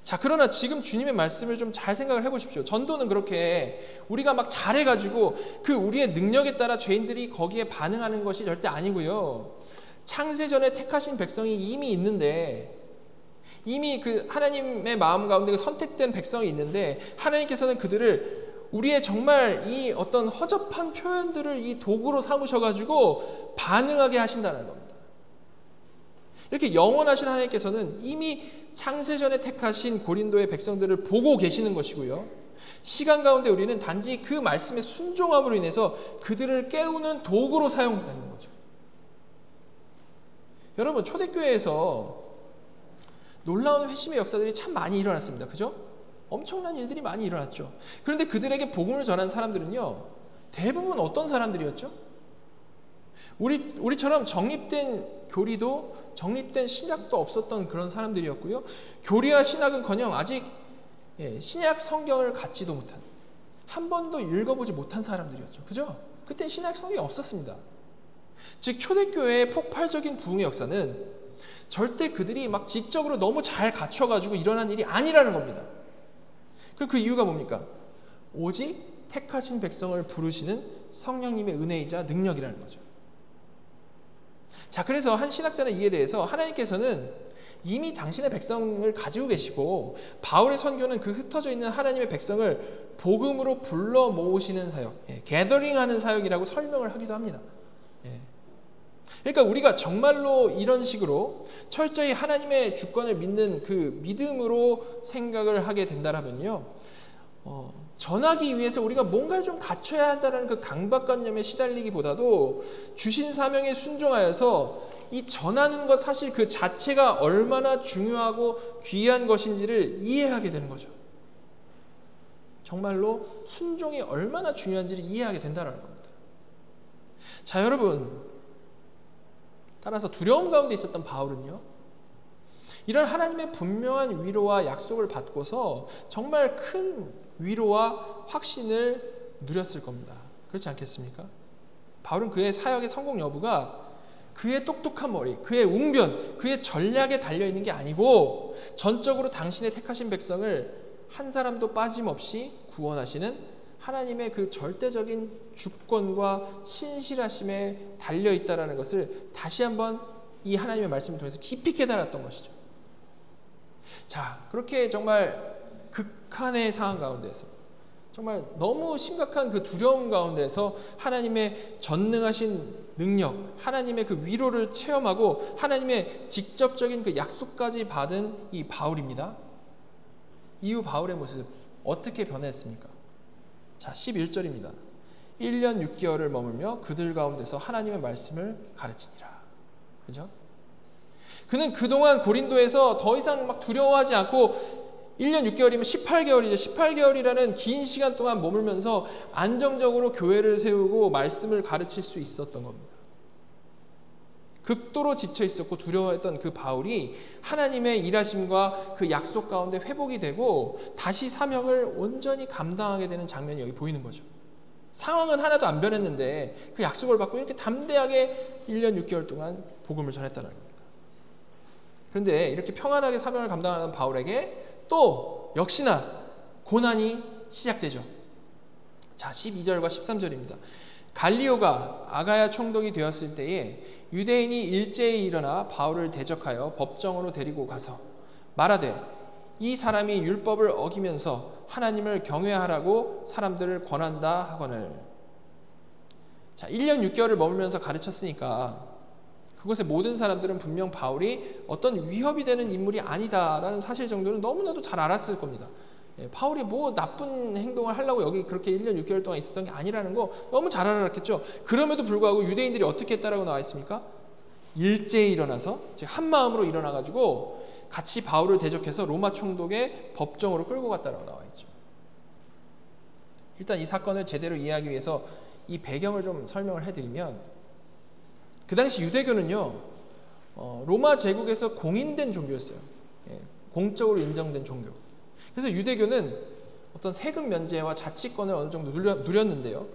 A: 자, 그러나 지금 주님의 말씀을 좀 잘 생각을 해보십시오. 전도는 그렇게 우리가 막 잘해가지고 그 우리의 능력에 따라 죄인들이 거기에 반응하는 것이 절대 아니고요. 창세전에 택하신 백성이 이미 있는데, 이미 그 하나님의 마음 가운데 그 선택된 백성이 있는데 하나님께서는 그들을 우리의 정말 이 어떤 허접한 표현들을 이 도구로 삼으셔가지고 반응하게 하신다는 겁니다. 이렇게 영원하신 하나님께서는 이미 창세전에 택하신 고린도의 백성들을 보고 계시는 것이고요, 시간 가운데 우리는 단지 그 말씀의 순종함으로 인해서 그들을 깨우는 도구로 사용된다는 거죠. 여러분, 초대교회에서 놀라운 회심의 역사들이 참 많이 일어났습니다. 그죠? 엄청난 일들이 많이 일어났죠. 그런데 그들에게 복음을 전한 사람들은요, 대부분 어떤 사람들이었죠? 우리처럼 정립된 교리도 정립된 신학도 없었던 그런 사람들이었고요. 교리와 신학은커녕 아직 신약 성경을 갖지도 못한, 한 번도 읽어보지 못한 사람들이었죠. 그죠? 그때 신약 성경이 없었습니다. 즉 초대교회의 폭발적인 부흥의 역사는 절대 그들이 막 지적으로 너무 잘 갖춰가지고 일어난 일이 아니라는 겁니다. 그 이유가 뭡니까? 오직 택하신 백성을 부르시는 성령님의 은혜이자 능력이라는 거죠. 자, 그래서 한 신학자는 이에 대해서 하나님께서는 이미 당신의 백성을 가지고 계시고 바울의 선교는 그 흩어져 있는 하나님의 백성을 복음으로 불러 모으시는 사역, 게더링하는 사역이라고 설명을 하기도 합니다. 그러니까 우리가 정말로 이런 식으로 철저히 하나님의 주권을 믿는 그 믿음으로 생각을 하게 된다면요, 전하기 위해서 우리가 뭔가를 좀 갖춰야 한다는 그 강박관념에 시달리기보다도 주신 사명에 순종하여서 이 전하는 것 사실 그 자체가 얼마나 중요하고 귀한 것인지를 이해하게 되는 거죠. 정말로 순종이 얼마나 중요한지를 이해하게 된다는 겁니다. 자, 여러분, 따라서 두려움 가운데 있었던 바울은요, 이런 하나님의 분명한 위로와 약속을 받고서 정말 큰 위로와 확신을 누렸을 겁니다. 그렇지 않겠습니까? 바울은 그의 사역의 성공 여부가 그의 똑똑한 머리, 그의 웅변, 그의 전략에 달려있는 게 아니고 전적으로 당신의 택하신 백성을 한 사람도 빠짐없이 구원하시는 하나님의 그 절대적인 주권과 신실하심에 달려있다는 것을 다시 한번 이 하나님의 말씀을 통해서 깊이 깨달았던 것이죠. 자, 그렇게 정말 극한의 상황 가운데서, 정말 너무 심각한 그 두려움 가운데서 하나님의 전능하신 능력, 하나님의 그 위로를 체험하고 하나님의 직접적인 그 약속까지 받은 이 바울입니다. 이후 바울의 모습 어떻게 변했습니까? 자, 11절입니다. 1년 6개월을 머물며 그들 가운데서 하나님의 말씀을 가르치니라. 그죠? 그는 그동안 고린도에서 더 이상 막 두려워하지 않고 1년 6개월이면 18개월이죠. 18개월이라는 긴 시간 동안 머물면서 안정적으로 교회를 세우고 말씀을 가르칠 수 있었던 겁니다. 극도로 지쳐 있었고 두려워했던 그 바울이 하나님의 일하심과 그 약속 가운데 회복이 되고 다시 사명을 온전히 감당하게 되는 장면이 여기 보이는 거죠. 상황은 하나도 안 변했는데 그 약속을 받고 이렇게 담대하게 1년 6개월 동안 복음을 전했다는 겁니다. 그런데 이렇게 평안하게 사명을 감당하는 바울에게 또 역시나 고난이 시작되죠. 자, 12절과 13절입니다. 갈리오가 아가야 총독이 되었을 때에 유대인이 일제히 일어나 바울을 대적하여 법정으로 데리고 가서 말하되 이 사람이 율법을 어기면서 하나님을 경외하라고 사람들을 권한다 하거늘. 자, 1년 6개월을 머물면서 가르쳤으니까 그곳의 모든 사람들은 분명 바울이 어떤 위협이 되는 인물이 아니다라는 사실 정도는 너무나도 잘 알았을 겁니다. 바울이 뭐 나쁜 행동을 하려고 여기 그렇게 1년 6개월 동안 있었던 게 아니라는 거 너무 잘 알았겠죠. 그럼에도 불구하고 유대인들이 어떻게 했다라고 나와 있습니까? 일제히 일어나서 즉 한 마음으로 일어나가지고 같이 바울을 대적해서 로마 총독의 법정으로 끌고 갔다라고 나와 있죠. 일단 이 사건을 제대로 이해하기 위해서 이 배경을 좀 설명을 해드리면, 그 당시 유대교는요, 로마 제국에서 공인된 종교였어요. 공적으로 인정된 종교. 그래서 유대교는 어떤 세금 면제와 자치권을 어느 정도 누렸는데요,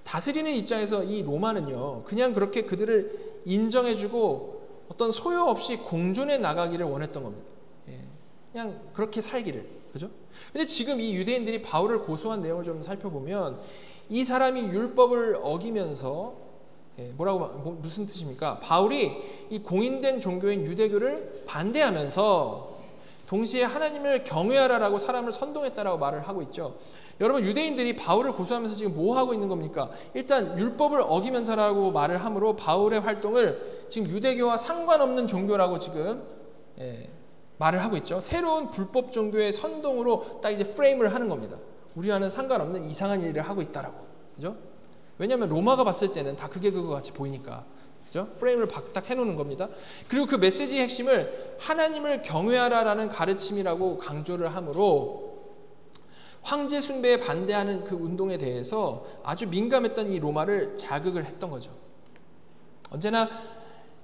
A: 다스리는 입장에서 이 로마는요, 그냥 그렇게 그들을 인정해주고 어떤 소요 없이 공존해 나가기를 원했던 겁니다. 그냥 그렇게 살기를. 그죠? 근데 지금 이 유대인들이 바울을 고소한 내용을 좀 살펴보면 이 사람이 율법을 어기면서 무슨 뜻입니까? 바울이 이 공인된 종교인 유대교를 반대하면서 동시에 하나님을 경외하라라고 사람을 선동했다라고 말을 하고 있죠. 여러분, 유대인들이 바울을 고소하면서 지금 뭐 하고 있는 겁니까? 일단 율법을 어기면서라고 말을 하므로 바울의 활동을 지금 유대교와 상관없는 종교라고 지금 말을 하고 있죠. 새로운 불법 종교의 선동으로 딱 이제 프레임을 하는 겁니다. 우리와는 상관없는 이상한 일을 하고 있다라고. 그죠? 왜냐하면 로마가 봤을 때는 다 그게 그거 같이 보이니까. 그죠? 프레임을 딱 해놓는 겁니다. 그리고 그 메시지의 핵심을 하나님을 경외하라라는 가르침이라고 강조를 하므로 황제 숭배에 반대하는 그 운동에 대해서 아주 민감했던 이 로마를 자극을 했던 거죠. 언제나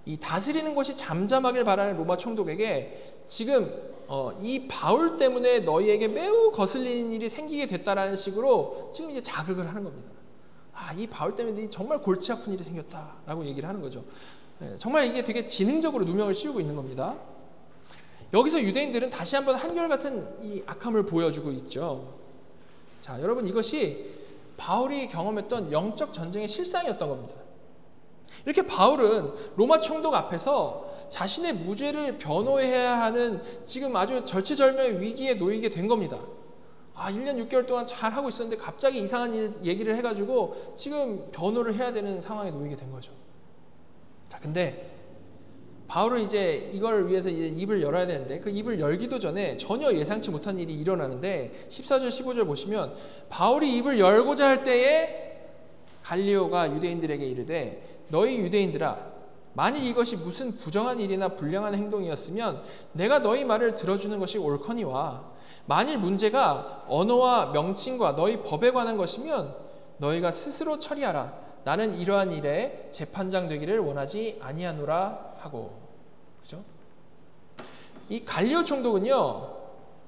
A: 이 다스리는 것이 잠잠하길 바라는 로마 총독에게 지금 이 바울 때문에 너희에게 매우 거슬리는 일이 생기게 됐다라는 식으로 지금 이제 자극을 하는 겁니다. 이 바울 때문에 정말 골치 아픈 일이 생겼다라고 얘기를 하는 거죠. 정말 이게 되게 지능적으로 누명을 씌우고 있는 겁니다. 여기서 유대인들은 다시 한번 한결같은 이 악함을 보여주고 있죠. 자, 여러분, 이것이 바울이 경험했던 영적 전쟁의 실상이었던 겁니다. 이렇게 바울은 로마 총독 앞에서 자신의 무죄를 변호해야 하는 지금 아주 절체절명의 위기에 놓이게 된 겁니다. 1년 6개월 동안 잘 하고 있었는데 갑자기 이상한 얘기를 해가지고 지금 변호를 해야 되는 상황에 놓이게 된 거죠. 자, 근데 바울은 이제 이걸 위해서 이제 입을 열어야 되는데 그 입을 열기도 전에 전혀 예상치 못한 일이 일어나는데 14절 15절 보시면 바울이 입을 열고자 할 때에 갈리오가 유대인들에게 이르되 너희 유대인들아, 만일 이것이 무슨 부정한 일이나 불량한 행동이었으면 내가 너희 말을 들어주는 것이 옳거니와 만일 문제가 언어와 명칭과 너희 법에 관한 것이면 너희가 스스로 처리하라. 나는 이러한 일에 재판장 되기를 원하지 아니하노라 하고. 그죠? 이 갈리오 총독은요,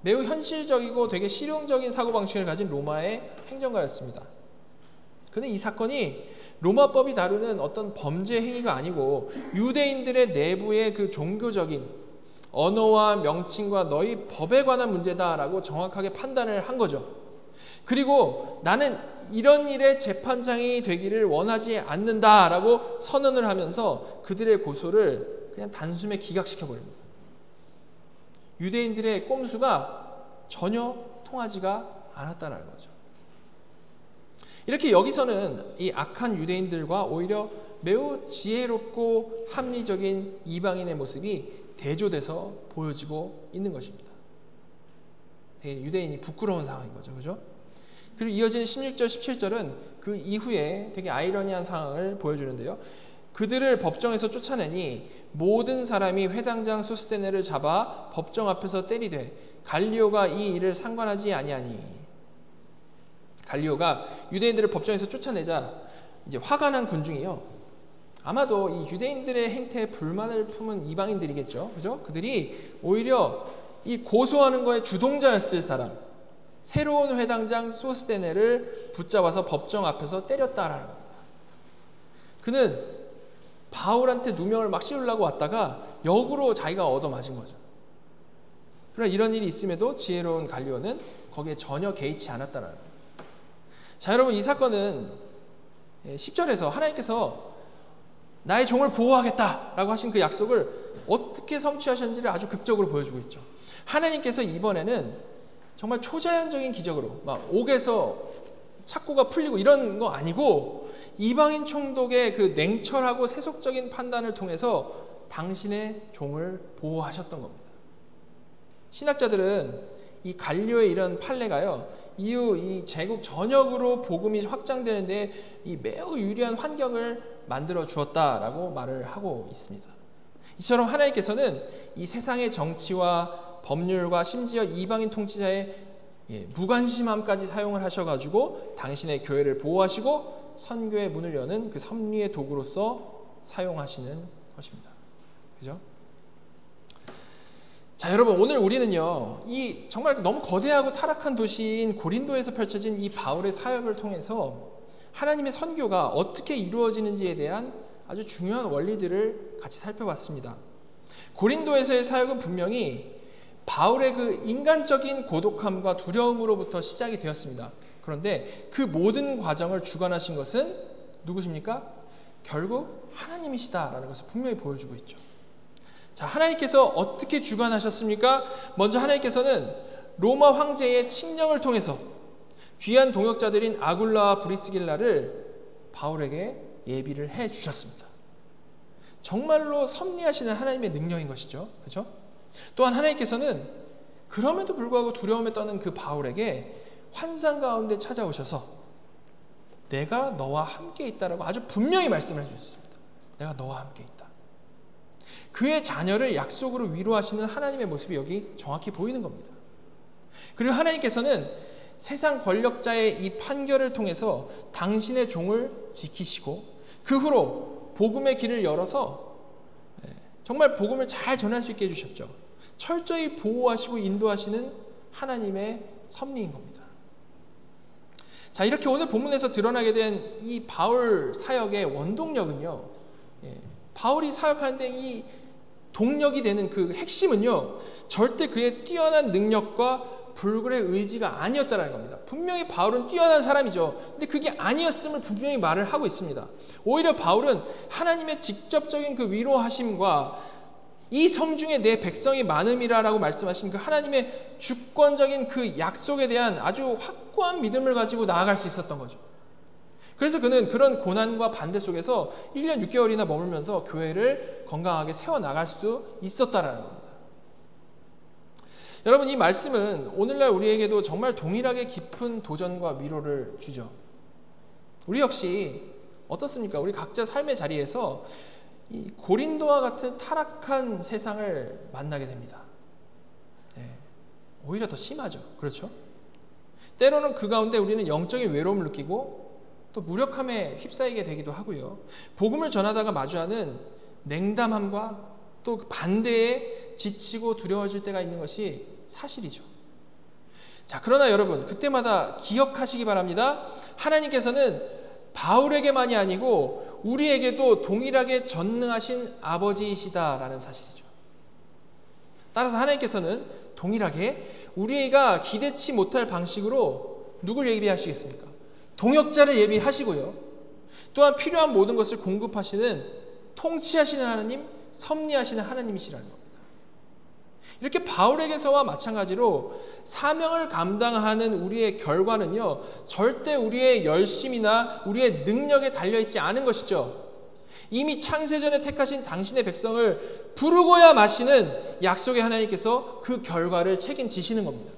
A: 매우 현실적이고 되게 실용적인 사고방식을 가진 로마의 행정가였습니다. 근데 이 사건이 로마법이 다루는 어떤 범죄 행위가 아니고 유대인들의 내부의 그 종교적인 언어와 명칭과 너희 법에 관한 문제다라고 정확하게 판단을 한 거죠. 그리고 나는 이런 일의 재판장이 되기를 원하지 않는다라고 선언을 하면서 그들의 고소를 그냥 단숨에 기각시켜 버립니다. 유대인들의 꼼수가 전혀 통하지가 않았다는 거죠. 이렇게 여기서는 이 악한 유대인들과 오히려 매우 지혜롭고 합리적인 이방인의 모습이 대조돼서 보여지고 있는 것입니다. 되게 유대인이 부끄러운 상황인 거죠. 그죠? 그리고 이어지는 16절, 17절은 그 이후에 되게 아이러니한 상황을 보여주는데요. 그들을 법정에서 쫓아내니 모든 사람이 회당장 소스데네를 잡아 법정 앞에서 때리되 갈리오가 이 일을 상관하지 아니하니. 갈리오가 유대인들을 법정에서 쫓아내자 이제 화가 난 군중이요. 아마도 이 유대인들의 행태에 불만을 품은 이방인들이겠죠. 그죠? 그들이 오히려 이 고소하는 거에 주동자였을 사람, 새로운 회당장 소스데네를 붙잡아서 법정 앞에서 때렸다라는 겁니다. 그는 바울한테 누명을 막 씌우려고 왔다가 역으로 자기가 얻어맞은 거죠. 그러나 이런 일이 있음에도 지혜로운 갈리오는 거기에 전혀 개의치 않았다는 거예요. 자, 여러분, 이 사건은 10절에서 하나님께서 나의 종을 보호하겠다라고 하신 그 약속을 어떻게 성취하셨는지를 아주 극적으로 보여주고 있죠. 하나님께서 이번에는 정말 초자연적인 기적으로 막 옥에서 착고가 풀리고 이런 거 아니고 이방인 총독의 그 냉철하고 세속적인 판단을 통해서 당신의 종을 보호하셨던 겁니다. 신학자들은 이 갈리오의 이런 판례가요, 이후 이 제국 전역으로 복음이 확장되는데 이 매우 유리한 환경을 만들어 주었다라고 말을 하고 있습니다. 이처럼 하나님께서는 이 세상의 정치와 법률과 심지어 이방인 통치자의 무관심함까지 사용을 하셔가지고 당신의 교회를 보호하시고 선교의 문을 여는 그 섭리의 도구로서 사용하시는 것입니다. 그죠? 자, 여러분, 오늘 우리는요, 이 정말 너무 거대하고 타락한 도시인 고린도에서 펼쳐진 이 바울의 사역을 통해서 하나님의 선교가 어떻게 이루어지는지에 대한 아주 중요한 원리들을 같이 살펴봤습니다. 고린도에서의 사역은 분명히 바울의 그 인간적인 고독함과 두려움으로부터 시작이 되었습니다. 그런데 그 모든 과정을 주관하신 것은 누구십니까? 결국 하나님이시다라는 것을 분명히 보여주고 있죠. 자, 하나님께서 어떻게 주관하셨습니까? 먼저 하나님께서는 로마 황제의 칙령을 통해서 귀한 동역자들인 아굴라와 브리스길라를 바울에게 예비를 해 주셨습니다. 정말로 섭리하시는 하나님의 능력인 것이죠. 그렇죠? 또한 하나님께서는 그럼에도 불구하고 두려움에 떠는 그 바울에게 환상 가운데 찾아오셔서 내가 너와 함께 있다라고 아주 분명히 말씀을 해주셨습니다. 내가 너와 함께 있다. 그의 자녀를 약속으로 위로하시는 하나님의 모습이 여기 정확히 보이는 겁니다. 그리고 하나님께서는 세상 권력자의 이 판결을 통해서 당신의 종을 지키시고 그 후로 복음의 길을 열어서 정말 복음을 잘 전할 수 있게 해주셨죠. 철저히 보호하시고 인도하시는 하나님의 섭리인 겁니다. 자, 이렇게 오늘 본문에서 드러나게 된 이 바울 사역의 원동력은요, 바울이 사역하는데 이 동력이 되는 그 핵심은요, 절대 그의 뛰어난 능력과 불굴의 의지가 아니었다는 겁니다. 분명히 바울은 뛰어난 사람이죠. 근데 그게 아니었음을 분명히 말을 하고 있습니다. 오히려 바울은 하나님의 직접적인 그 위로하심과 이 성중에 내 백성이 많음이라라고 말씀하신 그 하나님의 주권적인 그 약속에 대한 아주 확고한 믿음을 가지고 나아갈 수 있었던 거죠. 그래서 그는 그런 고난과 반대 속에서 1년 6개월이나 머물면서 교회를 건강하게 세워나갈 수 있었다라는 겁니다. 여러분, 이 말씀은 오늘날 우리에게도 정말 동일하게 깊은 도전과 위로를 주죠. 우리 역시 어떻습니까? 우리 각자 삶의 자리에서 이 고린도와 같은 타락한 세상을 만나게 됩니다. 오히려 더 심하죠. 그렇죠? 때로는 그 가운데 우리는 영적인 외로움을 느끼고 또 무력함에 휩싸이게 되기도 하고요. 복음을 전하다가 마주하는 냉담함과 또 반대에 지치고 두려워질 때가 있는 것이 사실이죠. 자, 그러나 여러분, 그때마다 기억하시기 바랍니다. 하나님께서는 바울에게만이 아니고 우리에게도 동일하게 전능하신 아버지이시다라는 사실이죠. 따라서 하나님께서는 동일하게 우리가 기대치 못할 방식으로 누굴 예비하시겠습니까? 동역자를 예비하시고요. 또한 필요한 모든 것을 공급하시는 통치하시는 하나님, 섭리하시는 하나님이시라는 겁니다. 이렇게 바울에게서와 마찬가지로 사명을 감당하는 우리의 결과는요, 절대 우리의 열심이나 우리의 능력에 달려있지 않은 것이죠. 이미 창세전에 택하신 당신의 백성을 부르고야 마시는 약속의 하나님께서 그 결과를 책임지시는 겁니다.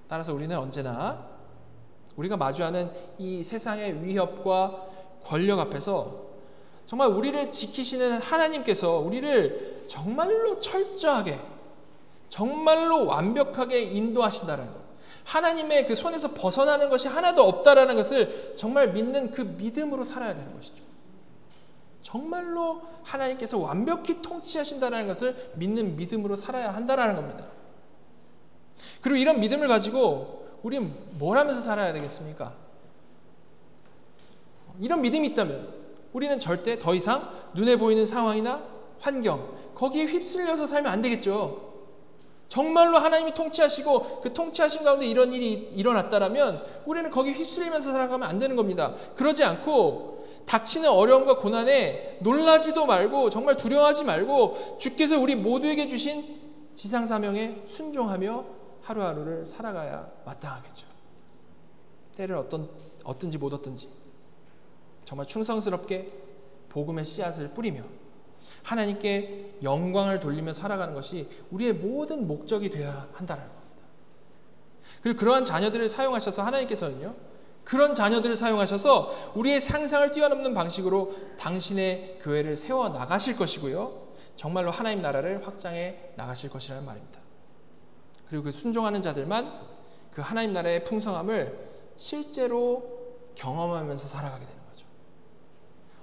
A: 따라서 우리는 언제나 우리가 마주하는 이 세상의 위협과 권력 앞에서 정말 우리를 지키시는 하나님께서 우리를 정말로 철저하게, 정말로 완벽하게 인도하신다는 것, 하나님의 그 손에서 벗어나는 것이 하나도 없다라는 것을 정말 믿는 그 믿음으로 살아야 되는 것이죠. 정말로 하나님께서 완벽히 통치하신다는 것을 믿는 믿음으로 살아야 한다는 겁니다. 그리고 이런 믿음을 가지고 우리는 뭘 하면서 살아야 되겠습니까? 이런 믿음이 있다면 우리는 절대 더 이상 눈에 보이는 상황이나 환경, 거기에 휩쓸려서 살면 안 되겠죠. 정말로 하나님이 통치하시고 그 통치하심 가운데 이런 일이 일어났다라면 우리는 거기에 휩쓸리면서 살아가면 안 되는 겁니다. 그러지 않고 닥치는 어려움과 고난에 놀라지도 말고 정말 두려워하지 말고 주께서 우리 모두에게 주신 지상사명에 순종하며 하루하루를 살아가야 마땅하겠죠. 때를 얻든지 못 얻든지 정말 충성스럽게 복음의 씨앗을 뿌리며 하나님께 영광을 돌리며 살아가는 것이 우리의 모든 목적이 되어야 한다는 겁니다. 그리고 그러한 자녀들을 사용하셔서 하나님께서는요, 그런 자녀들을 사용하셔서 우리의 상상을 뛰어넘는 방식으로 당신의 교회를 세워 나가실 것이고요, 정말로 하나님 나라를 확장해 나가실 것이라는 말입니다. 그리고 그 순종하는 자들만 그 하나님 나라의 풍성함을 실제로 경험하면서 살아가게 되는 거죠.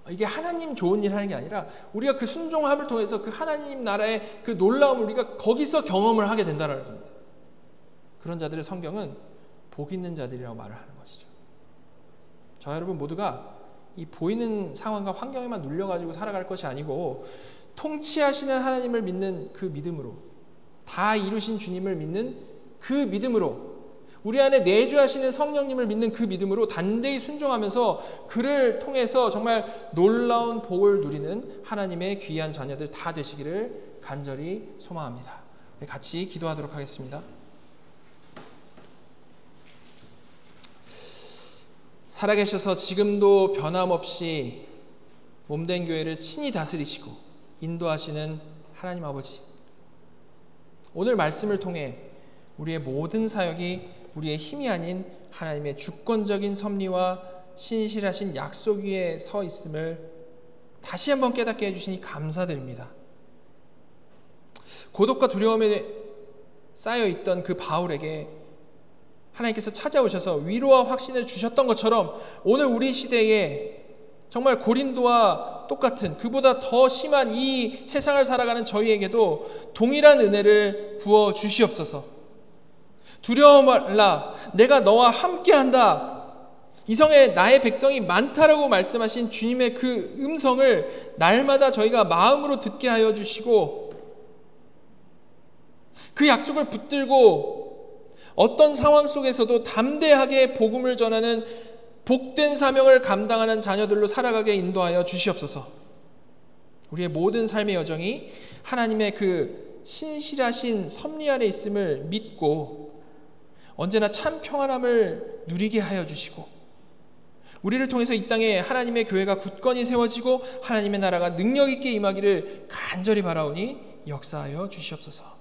A: 이게 하나님 좋은 일 하는 게 아니라 우리가 그 순종함을 통해서 그 하나님 나라의 그 놀라움을 우리가 거기서 경험을 하게 된다는 겁니다. 그런 자들의 성경은 복 있는 자들이라고 말을 하는 것이죠. 저 여러분 모두가 이 보이는 상황과 환경에만 눌려가지고 살아갈 것이 아니고 통치하시는 하나님을 믿는 그 믿음으로, 다 이루신 주님을 믿는 그 믿음으로, 우리 안에 내주하시는 성령님을 믿는 그 믿음으로 단대히 순종하면서 그를 통해서 정말 놀라운 복을 누리는 하나님의 귀한 자녀들 다 되시기를 간절히 소망합니다. 우리 같이 기도하도록 하겠습니다. 살아계셔서 지금도 변함없이 몸된 교회를 친히 다스리시고 인도하시는 하나님 아버지, 오늘 말씀을 통해 우리의 모든 사역이 우리의 힘이 아닌 하나님의 주권적인 섭리와 신실하신 약속 위에 서 있음을 다시 한번 깨닫게 해주시니 감사드립니다. 고독과 두려움에 쌓여있던 그 바울에게 하나님께서 찾아오셔서 위로와 확신을 주셨던 것처럼 오늘 우리 시대에 정말 고린도와 똑같은 그보다 더 심한 이 세상을 살아가는 저희에게도 동일한 은혜를 부어 주시옵소서. 두려워 말라, 내가 너와 함께한다. 이성에 나의 백성이 많다라고 말씀하신 주님의 그 음성을 날마다 저희가 마음으로 듣게 하여 주시고, 그 약속을 붙들고 어떤 상황 속에서도 담대하게 복음을 전하는 복된 사명을 감당하는 자녀들로 살아가게 인도하여 주시옵소서. 우리의 모든 삶의 여정이 하나님의 그 신실하신 섭리 안에 있음을 믿고 언제나 참 평안함을 누리게 하여 주시고, 우리를 통해서 이 땅에 하나님의 교회가 굳건히 세워지고 하나님의 나라가 능력 있게 임하기를 간절히 바라오니 역사하여 주시옵소서.